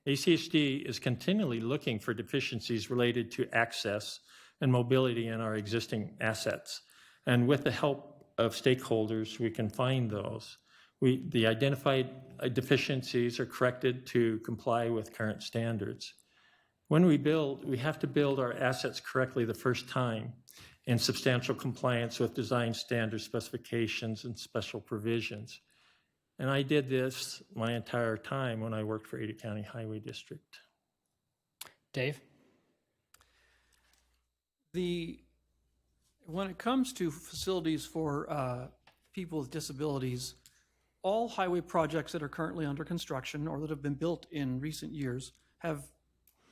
ACHD is continually looking for deficiencies related to access and mobility in our existing assets. And with the help of stakeholders, we can find those. The identified deficiencies are corrected to comply with current standards. When we build, we have to build our assets correctly the first time in substantial compliance with design standards, specifications, and special provisions. And I did this my entire time when I worked for Ada County Highway District. Dave? When it comes to facilities for people with disabilities, all highway projects that are currently under construction or that have been built in recent years have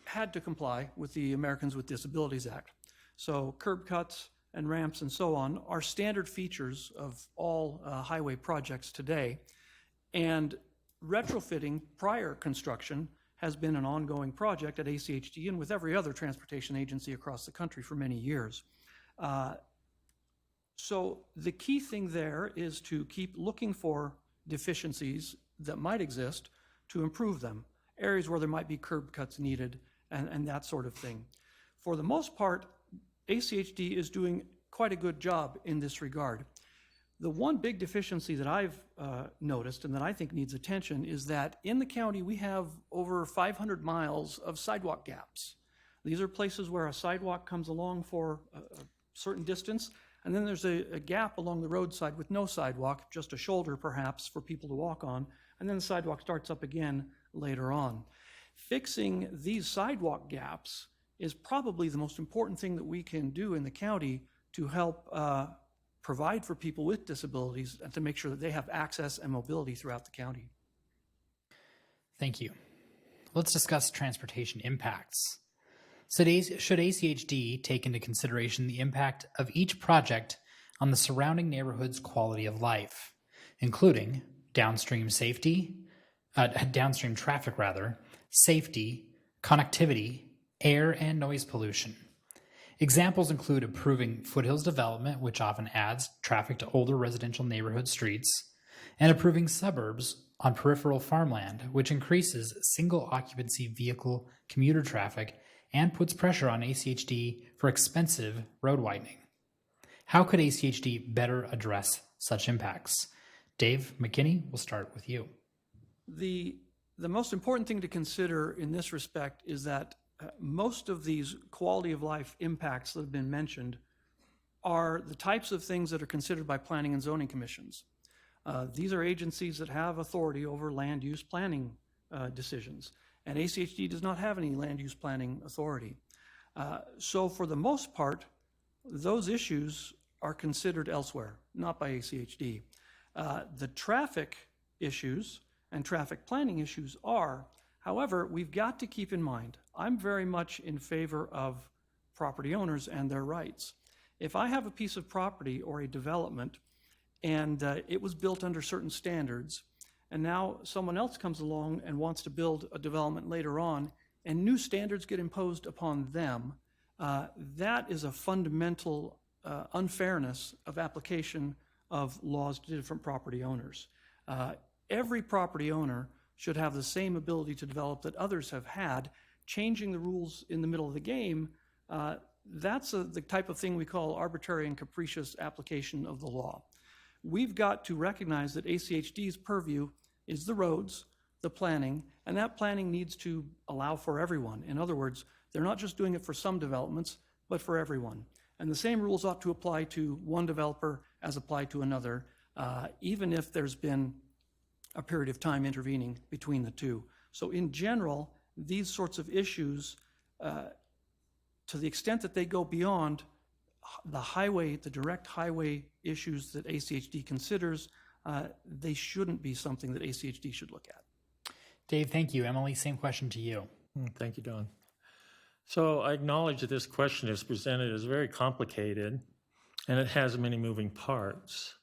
had to comply with the Americans with Disabilities Act. So curb cuts and ramps and so on are standard features of all highway projects today. And retrofitting prior construction has been an ongoing project at ACHD and with every other transportation agency across the country for many years. So the key thing there is to keep looking for deficiencies that might exist to improve them, areas where there might be curb cuts needed and that sort of thing. For the most part, ACHD is doing quite a good job in this regard. The one big deficiency that I've noticed and that I think needs attention is that in the county we have over 500 miles of sidewalk gaps. These are places where a sidewalk comes along for a certain distance, and then there's a gap along the roadside with no sidewalk, just a shoulder perhaps for people to walk on, and then the sidewalk starts up again later on. Fixing these sidewalk gaps is probably the most important thing that we can do in the county to help provide for people with disabilities and to make sure that they have access and mobility throughout the county. Thank you. Let's discuss transportation impacts. Should ACHD take into consideration the impact of each project on the surrounding neighborhood's quality of life, including downstream traffic, safety, connectivity, air and noise pollution? Examples include improving foothills development, which often adds traffic to older residential neighborhood streets, and improving suburbs on peripheral farmland, which increases single occupancy vehicle commuter traffic and puts pressure on ACHD for expensive road widening. How could ACHD better address such impacts? Dave McKinney, we'll start with you. The most important thing to consider in this respect is that most of these quality of life impacts that have been mentioned are the types of things that are considered by planning and zoning commissions. These are agencies that have authority over land use planning decisions, and ACHD does not have any land use planning authority. So for the most part, those issues are considered elsewhere, not by ACHD. The traffic issues and traffic planning issues are, however, we've got to keep in mind, I'm very much in favor of property owners and their rights. If I have a piece of property or a development and it was built under certain standards, and now someone else comes along and wants to build a development later on, and new standards get imposed upon them, that is a fundamental unfairness of application of laws to different property owners. Every property owner should have the same ability to develop that others have had. Changing the rules in the middle of the game, that's the type of thing we call arbitrary and capricious application of the law. We've got to recognize that ACHD's purview is the roads, the planning, and that planning needs to allow for everyone. In other words, they're not just doing it for some developments, but for everyone. And the same rules ought to apply to one developer as applied to another, even if there's been a period of time intervening between the two. So in general, these sorts of issues, to the extent that they go beyond the direct highway issues that ACHD considers, they shouldn't be something that ACHD should look at. Dave, thank you. Emilie, same question to you. Thank you, Don. So I acknowledge that this question is presented as very complicated and it has many moving parts.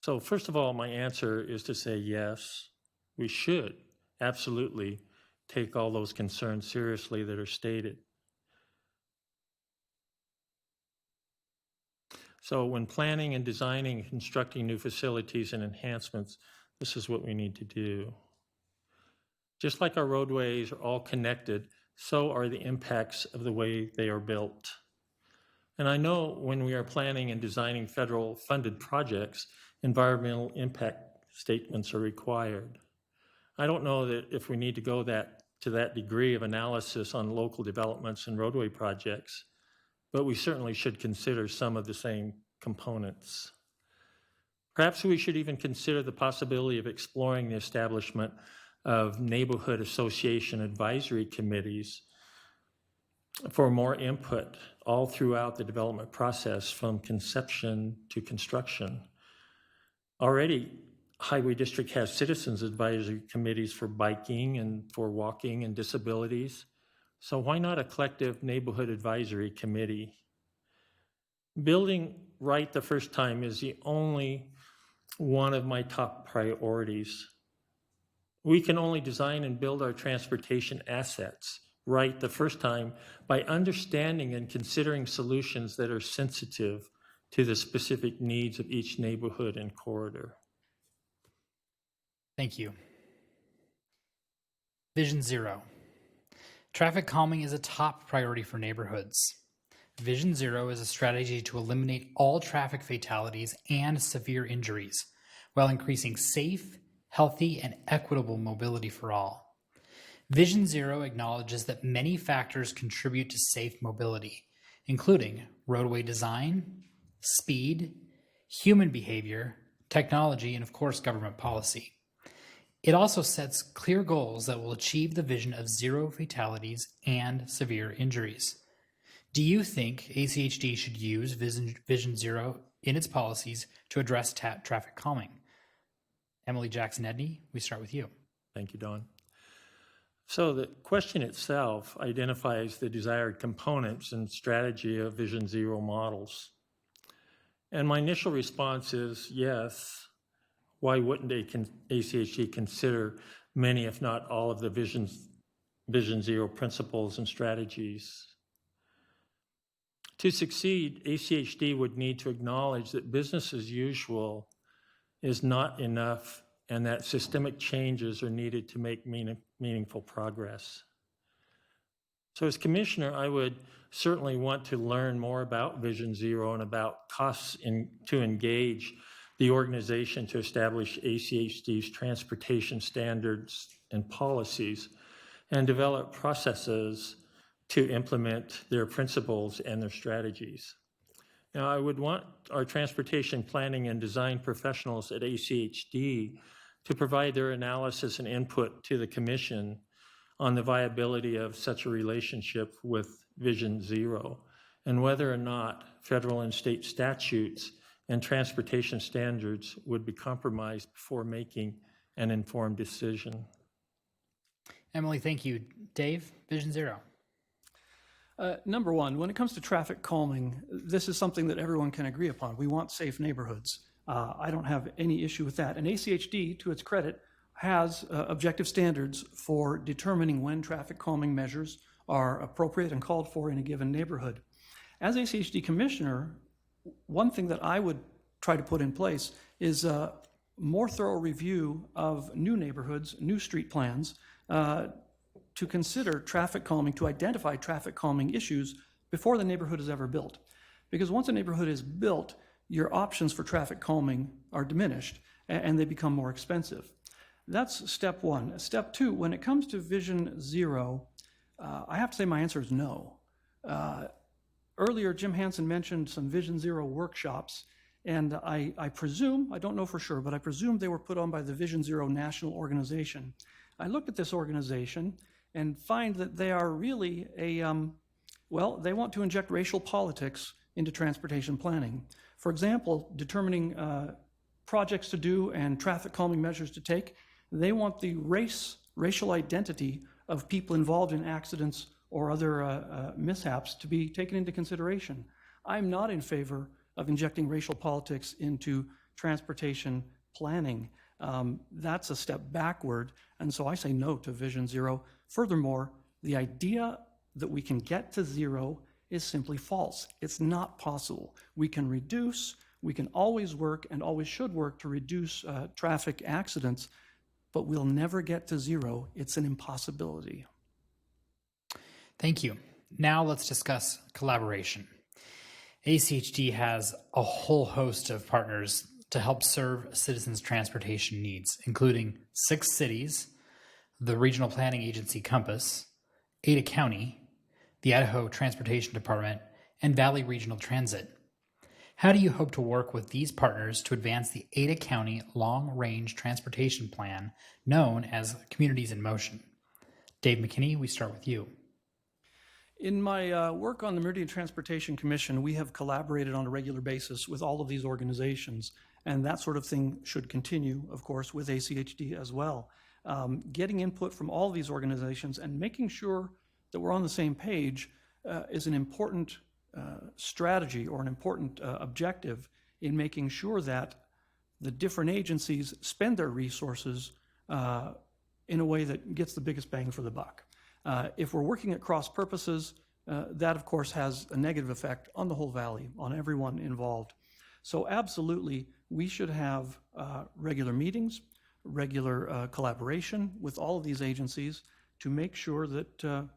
So first of all, my answer is to say yes, we should absolutely take all those concerns seriously that are stated. So when planning and designing and constructing new facilities and enhancements, this is what we need to do. Just like our roadways are all connected, so are the impacts of the way they are built. And I know when we are planning and designing federal funded projects, environmental impact statements are required. I don't know that if we need to go to that degree of analysis on local developments and roadway projects, but we certainly should consider some of the same components. Perhaps we should even consider the possibility of exploring the establishment of neighborhood association advisory committees for more input all throughout the development process from conception to construction. Already, Highway District has citizens advisory committees for biking and for walking and disabilities. So why not a collective neighborhood advisory committee? Building right the first time is the only one of my top priorities. We can only design and build our transportation assets right the first time by understanding and considering solutions that are sensitive to the specific needs of each neighborhood and corridor. Thank you. Vision Zero. Traffic calming is a top priority for neighborhoods. Vision Zero is a strategy to eliminate all traffic fatalities and severe injuries while increasing safe, healthy, and equitable mobility for all. Vision Zero acknowledges that many factors contribute to safe mobility, including roadway design, speed, human behavior, technology, and of course, government policy. It also sets clear goals that will achieve the vision of zero fatalities and severe injuries. Do you think ACHD should use Vision Zero in its policies to address traffic calming? Emilie Jackson-Edney, we start with you. Thank you, Don. So the question itself identifies the desired components and strategy of Vision Zero models. And my initial response is yes. Why wouldn't ACHD consider many, if not all, of the Vision Zero principles and strategies? To succeed, ACHD would need to acknowledge that business as usual is not enough and that systemic changes are needed to make meaningful progress. So as commissioner, I would certainly want to learn more about Vision Zero and about costs to engage the organization to establish ACHD's transportation standards and policies and develop processes to implement their principles and their strategies. Now, I would want our transportation planning and design professionals at ACHD to provide their analysis and input to the Commission on the viability of such a relationship with Vision Zero and whether or not federal and state statutes and transportation standards would be compromised before making an informed decision. Emilie, thank you. Dave, Vision Zero. Number one, when it comes to traffic calming, this is something that everyone can agree upon. We want safe neighborhoods. I don't have any issue with that. And ACHD, to its credit, has objective standards for determining when traffic calming measures are appropriate and called for in a given neighborhood. As ACHD commissioner, one thing that I would try to put in place is a more thorough review of new neighborhoods, new street plans, to consider traffic calming, to identify traffic calming issues before the neighborhood is ever built. Because once a neighborhood is built, your options for traffic calming are diminished and they become more expensive. That's step one. Step two, when it comes to Vision Zero, I have to say my answer is no. Earlier, Jim Hansen mentioned some Vision Zero workshops, and I presume, I don't know for sure, but I presume they were put on by the Vision Zero National Organization. I looked at this organization and find that they are really well, they want to inject racial politics into transportation planning. For example, determining projects to do and traffic calming measures to take, they want the racial identity of people involved in accidents or other mishaps to be taken into consideration. I'm not in favor of injecting racial politics into transportation planning. That's a step backward, and so I say no to Vision Zero. Furthermore, the idea that we can get to zero is simply false. It's not possible. We can always work and always should work to reduce traffic accidents, but we'll never get to zero. It's an impossibility. Thank you. Now let's discuss collaboration. ACHD has a whole host of partners to help serve citizens' transportation needs, including 6 cities, the Regional Planning Agency Compass, Ada County, the Idaho Transportation Department, and Valley Regional Transit. How do you hope to work with these partners to advance the Ada County Long-Range Transportation Plan, known as Communities in Motion? Dave McKinney, we start with you. In my work on the Meridian Transportation Commission, we have collaborated on a regular basis with all of these organizations, and that sort of thing should continue, of course, with ACHD as well. Getting input from all of these organizations and making sure that we're on the same page is an important strategy or an important objective in making sure that the different agencies spend their resources in a way that gets the biggest bang for the buck. If we're working at cross purposes, that of course has a negative effect on the whole valley, on everyone involved. So absolutely, we should have regular meetings, regular collaboration with all of these agencies to make sure that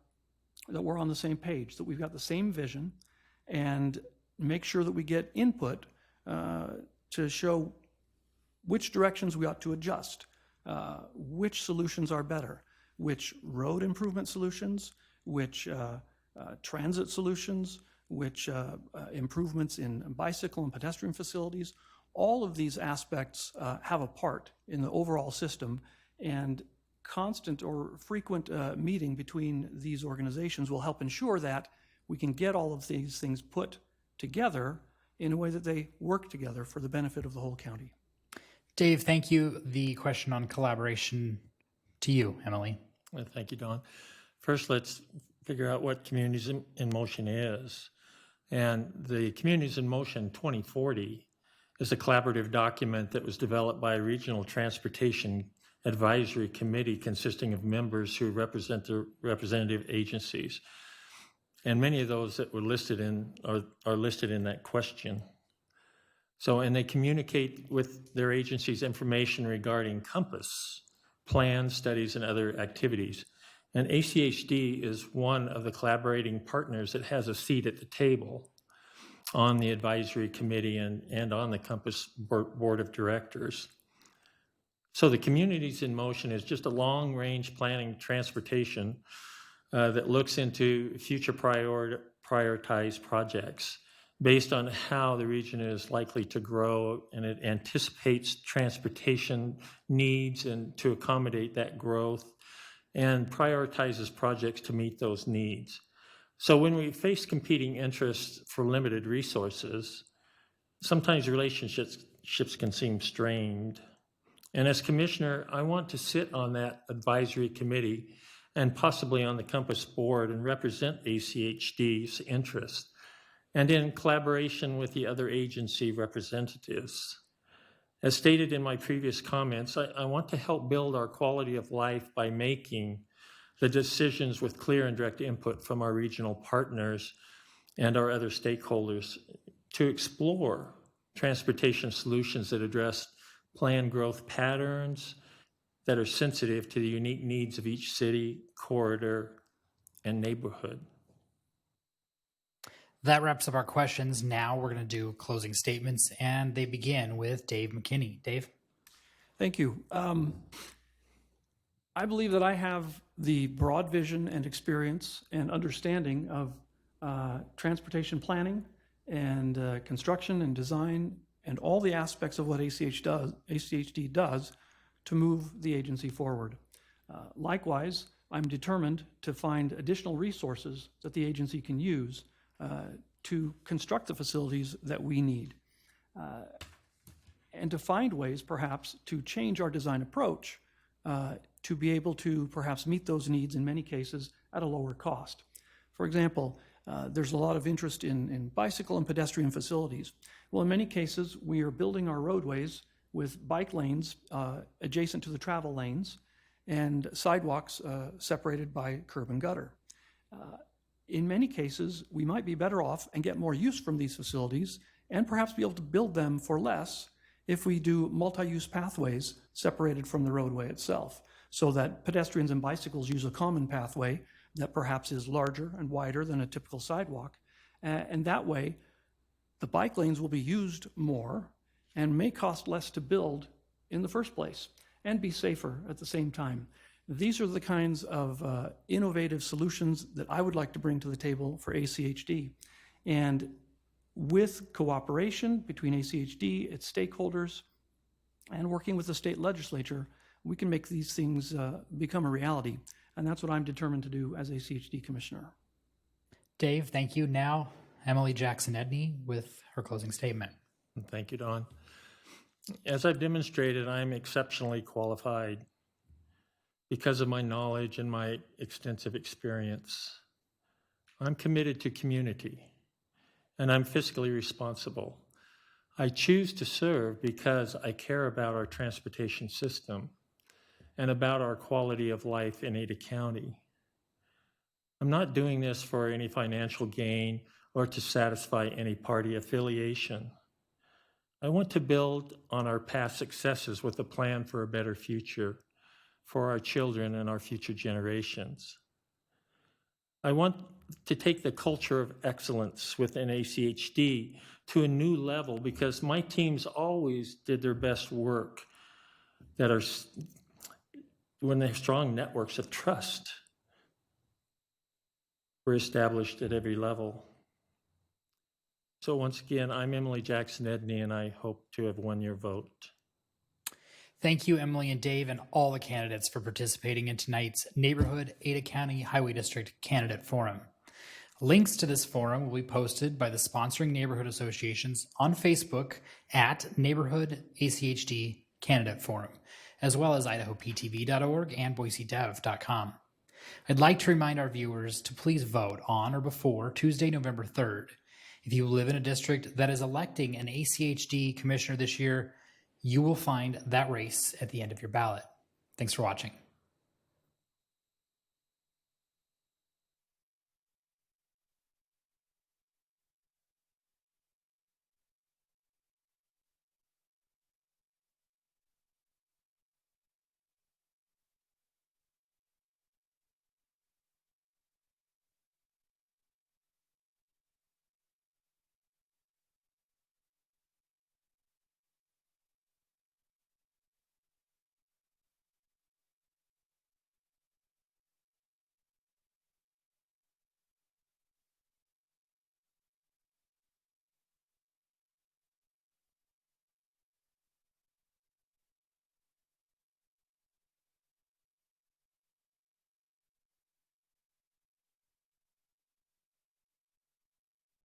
that we're on the same page, that we've got the same vision, and make sure that we get input to show which directions we ought to adjust, which solutions are better, which road improvement solutions, which transit solutions, which improvements in bicycle and pedestrian facilities. All of these aspects have a part in the overall system, and constant or frequent meeting between these organizations will help ensure that we can get all of these things put together in a way that they work together for the benefit of the whole county. Dave, thank you. The question on collaboration to you, Emilie. Thank you, Don. First, let's figure out what Communities in Motion is. And the Communities in Motion 2040 is a collaborative document that was developed by a regional transportation advisory committee consisting of members who represent the representative agencies. And many of those that were listed in are listed in that question. So, and they communicate with their agencies information regarding COMPASS, plans, studies, and other activities. And ACHD is one of the collaborating partners that has a seat at the table on the advisory committee and on the COMPASS board of directors. So the Communities in Motion is just a long-range planning transportation that looks into future prioritized projects based on how the region is likely to grow, and it anticipates transportation needs and to accommodate that growth, and prioritizes projects to meet those needs. So when we face competing interests for limited resources, sometimes relationships can seem strained. And as commissioner, I want to sit on that advisory committee and possibly on the COMPASS board and represent ACHD's interests, and in collaboration with the other agency representatives. As stated in my previous comments, I want to help build our quality of life by making the decisions with clear and direct input from our regional partners and our other stakeholders to explore transportation solutions that address planned growth patterns that are sensitive to the unique needs of each city, corridor, and neighborhood. That wraps up our questions. Now we're going to do closing statements, and they begin with Dave McKinney. Dave? Thank you. I believe that I have the broad vision and experience and understanding of transportation planning and construction and design and all the aspects of what ACHD does to move the agency forward. Likewise, I'm determined to find additional resources that the agency can use to construct the facilities that we need, and to find ways perhaps to change our design approach to be able to perhaps meet those needs in many cases at a lower cost. For example, there's a lot of interest in bicycle and pedestrian facilities. Well, in many cases, we are building our roadways with bike lanes adjacent to the travel lanes and sidewalks separated by curb and gutter. In many cases, we might be better off and get more use from these facilities and perhaps be able to build them for less if we do multi-use pathways separated from the roadway itself, so that pedestrians and bicycles use a common pathway that perhaps is larger and wider than a typical sidewalk. And that way, the bike lanes will be used more and may cost less to build in the first place and be safer at the same time. These are the kinds of innovative solutions that I would like to bring to the table for ACHD. And with cooperation between ACHD, its stakeholders, and working with the state legislature, we can make these things become a reality. And that's what I'm determined to do as ACHD Commissioner. Dave, thank you. Now, Emilie Jackson-Edney with her closing statement. Thank you, Don. As I've demonstrated, I'm exceptionally qualified because of my knowledge and my extensive experience. I'm committed to community, and I'm fiscally responsible. I choose to serve because I care about our transportation system and about our quality of life in Ada County. I'm not doing this for any financial gain or to satisfy any party affiliation. I want to build on our past successes with a plan for a better future for our children and our future generations. I want to take the culture of excellence within ACHD to a new level because my teams always did their best work when their strong networks of trust were established at every level. So once again, I'm Emilie Jackson-Edney, and I hope to have won your vote. Thank you, Emilie and Dave, and all the candidates for participating in tonight's Neighborhood Ada County Highway District Candidate Forum. Links to this forum will be posted by the sponsoring neighborhood associations on Facebook at Neighborhood ACHD Candidate Forum, as well as IdahoPTV.org and BoiseDev.com. I'd like to remind our viewers to please vote on or before Tuesday, November 3rd. If you live in a district that is electing an ACHD commissioner this year, you will find that race at the end of your ballot. Thanks for watching.